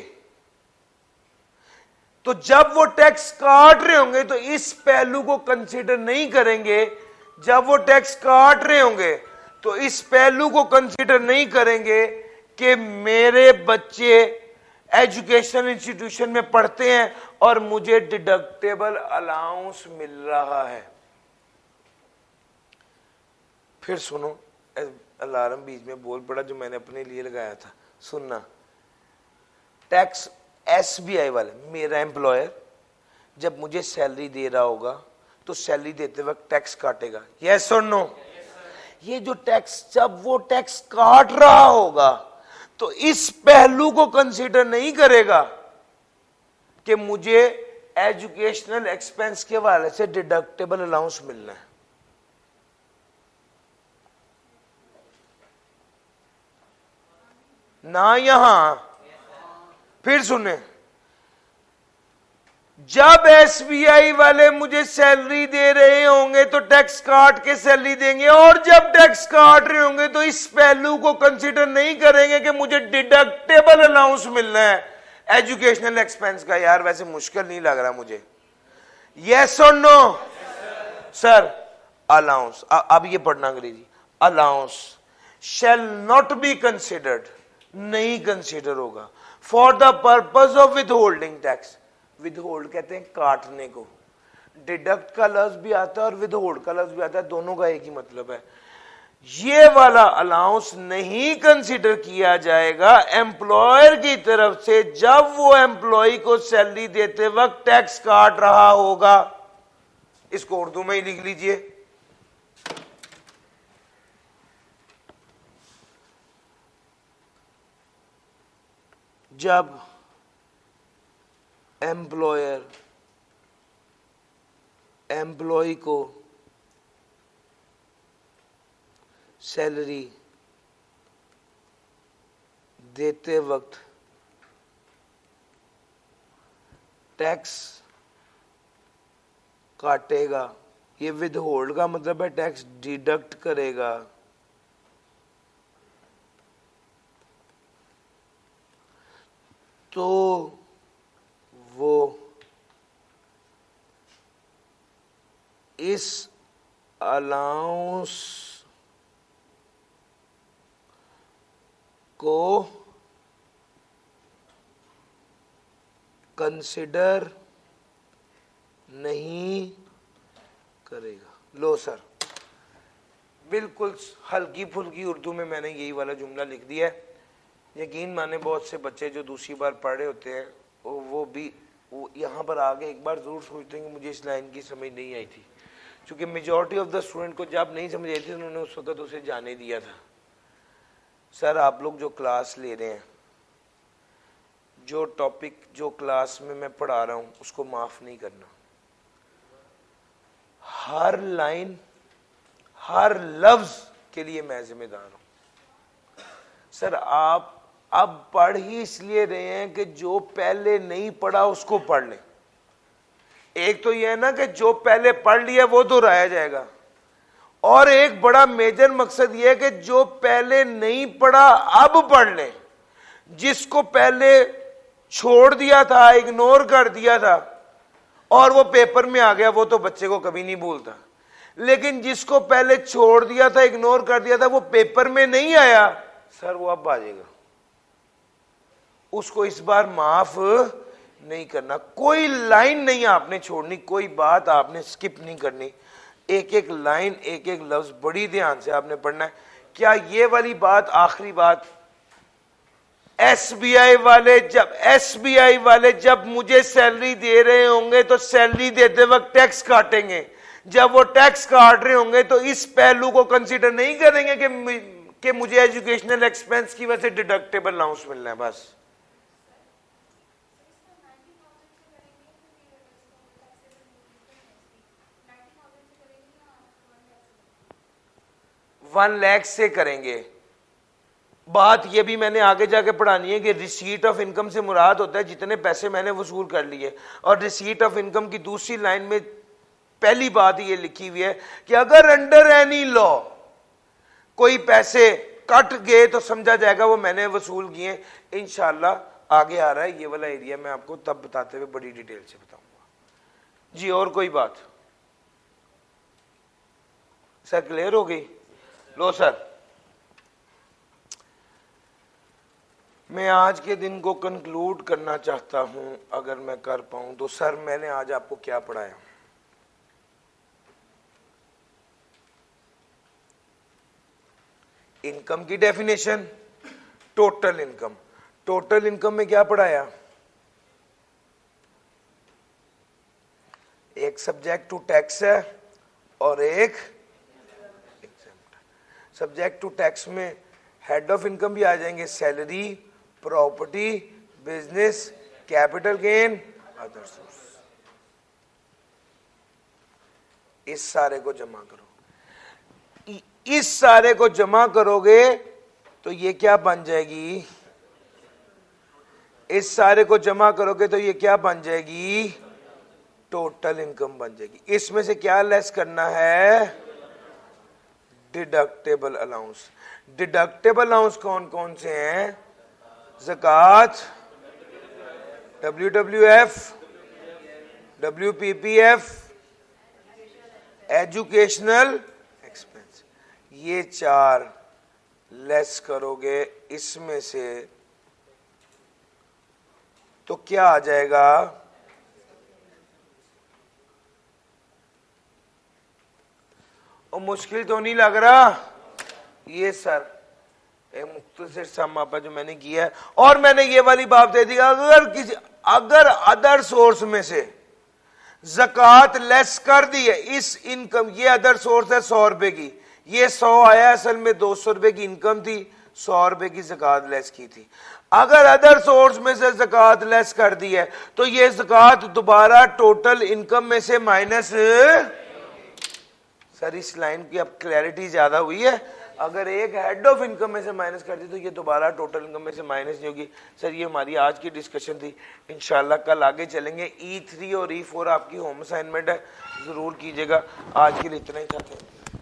तो जब वो टैक्स काट रहे होंगे तो इस पहलू को कंसीडर नहीं करेंगे। जब वो टैक्स काट रहे होंगे तो इस पहलू को कंसीडर नहीं करेंगे कि मेरे बच्चे एजुकेशन इंस्टीट्यूशन में पढ़ते हैं और मुझे डिडक्टेबल अलाउंस मिल रहा है। फिर सुनो, अलार्म बीच में बोल पड़ा जो मैंने अपने लिए लगाया था, सुनना। टैक्स एसबीआई वाले, मेरा एम्प्लॉयर, जब मुझे सैलरी दे रहा होगा तो सैलरी देते वक्त टैक्स काटेगा। यस और नो? ये जो टैक्स, जब वो टैक्स काट रहा होगा तो इस पहलू को कंसीडर नहीं करेगा कि मुझे एजुकेशनल एक्सपेंस के हवाले से डिडक्टेबल अलाउंस मिलना है। ना यहां। फिर सुने, जब एसबीआई वाले मुझे सैलरी दे रहे होंगे तो टैक्स काट के सैलरी देंगे, और जब टैक्स काट रहे होंगे तो इस पहलू को कंसीडर नहीं करेंगे कि मुझे डिडक्टेबल अलाउंस मिलना है एजुकेशनल एक्सपेंस का। यार वैसे मुश्किल नहीं लग रहा मुझे। यस और नो? सर अलाउंस, अब ये पढ़ना अंग्रेजी। Allowance shell not be considered, नहीं कंसीडर होगा, for the purpose of with holding tax. With hold कहते हैं काटने को। डिडक्ट का लफ्ज भी आता है और विद होल्ड का लफ्ज भी आता है, दोनों का एक ही मतलब है। ये वाला अलाउंस नहीं कंसीडर किया जाएगा एम्प्लॉयर की तरफ से जब वो एम्प्लॉय को सैलरी देते वक्त टैक्स काट रहा होगा। इसको उर्दू में ही लिख लीजिए। जब एम्प्लॉयर एम्प्लॉय को सैलरी देते वक्त टैक्स काटेगा, ये विद होल्ड का मतलब है टैक्स डिडक्ट करेगा। तो वो इस अलाउंस को कंसिडर नहीं करेगा। लो सर, बिल्कुल हल्की फुल्की उर्दू में मैंने यही वाला जुमला लिख दिया है। यकीन माने बहुत से बच्चे जो दूसरी बार पढ़ रहे होते हैं वो यहाँ पर आगे एक बार जरूर सोचते हैं कि मुझे इस लाइन की समझ नहीं आई थी, क्योंकि मेजॉरिटी ऑफ द स्टूडेंट को जब नहीं समझ आई थी उन्होंने उस वक्त उसे जाने दिया था। सर आप लोग जो क्लास ले रहे हैं, जो टॉपिक जो क्लास में मैं पढ़ा रहा हूँ उसको माफ नहीं करना। हर लाइन हर लफ्ज के लिए मैं जिम्मेदार हूं। सर आप अब पढ़ ही इसलिए रहे हैं कि जो पहले नहीं पढ़ा उसको पढ़ लें। एक तो यह है ना कि जो पहले पढ़ लिया वो दोहराया जाएगा, और एक बड़ा मेजर मकसद यह है कि जो पहले नहीं पढ़ा अब पढ़ लें। जिसको पहले छोड़ दिया था, इग्नोर कर दिया था और वो पेपर में आ गया, वो तो बच्चे को कभी नहीं भूलता। लेकिन जिसको पहले छोड़ दिया था, इग्नोर कर दिया था, वो पेपर में नहीं आया, सर वो अब आ जाएगा। उसको इस बार माफ नहीं करना। कोई लाइन नहीं आपने छोड़नी, कोई बात आपने स्किप नहीं करनी। एक एक लाइन एक एक लफ्ज बड़ी ध्यान से आपने पढ़ना है। क्या ये वाली बात आखिरी बात, एसबीआई वाले जब मुझे सैलरी दे रहे होंगे तो सैलरी देते वक्त टैक्स काटेंगे। जब वो टैक्स काट रहे होंगे तो इस पहलू को कंसीडर नहीं करेंगे कि मुझे एजुकेशनल एक्सपेंस की वजह से डिडक्टेबल अलाउंस मिलना है। बस $1 लाख से करेंगे। बात यह भी मैंने आगे जाके पढ़ानी है कि रिसीट ऑफ इनकम से मुराद होता है जितने पैसे मैंने वसूल कर लिए, और रिसीट ऑफ इनकम की दूसरी लाइन में पहली बात ये लिखी हुई है कि अगर अंडर एनी लॉ कोई पैसे कट गए तो समझा जाएगा वो मैंने वसूल किए। इंशाल्लाह आगे आ रहा है ये वाला एरिया, मैं आपको तब बताते हुए बड़ी डिटेल से बताऊंगा। जी और कोई बात? सर क्लियर हो गई? लो सर, मैं आज के दिन को कंक्लूड करना चाहता हूं, अगर मैं कर पाऊं तो। सर मैंने आज आपको क्या पढ़ाया? इनकम की definition, total income. Total income में क्या पढ़ाया? एक सब्जेक्ट टू टैक्स है और एक सब्जेक्ट टू टैक्स में हेड ऑफ इनकम भी आ जाएंगे, salary, property, business, capital gain, other source. इस सारे को जमा करो। इस सारे को जमा करोगे तो ये क्या बन जाएगी? इस सारे को जमा करोगे तो ये क्या बन जाएगी? टोटल इनकम बन जाएगी। इसमें से क्या लेस करना है? Deductible allowance. डिडक्टेबल अलाउंस कौन कौन से हैं? ज़कात, WWF, WPPF, एजुकेशनल एक्सपेंस। ये चार लेस करोगे इसमें से तो क्या आ जाएगा? और मुश्किल तो नहीं लग रहा ये सर? एक मुख्तसर सा मापा जो मैंने किया है, और मैंने ये वाली बात दे दी, अगर अदर सोर्स में से ज़कात लेस कर दी है, इस इनकम, ये अदर सोर्स है 100 रुपए की, ये 100 आया, असल में 200 रुपए की इनकम थी, 100 रुपए की ज़कात लेस की थी। अगर अदर सोर्स में से ज़कात लेस कर दी है तो ये ज़कात दोबारा टोटल इनकम में से माइनस। सर इस लाइन की अब क्लैरिटी ज्यादा हुई है। अगर एक हेड ऑफ इनकम में से माइनस कर दी तो ये दोबारा टोटल इनकम में से माइनस नहीं होगी। सर ये हमारी आज की डिस्कशन थी, इंशाल्लाह कल आगे चलेंगे। E3 और E4 आपकी होम असाइनमेंट है, जरूर कीजिएगा। आज के लिए इतना ही चाहते हैं।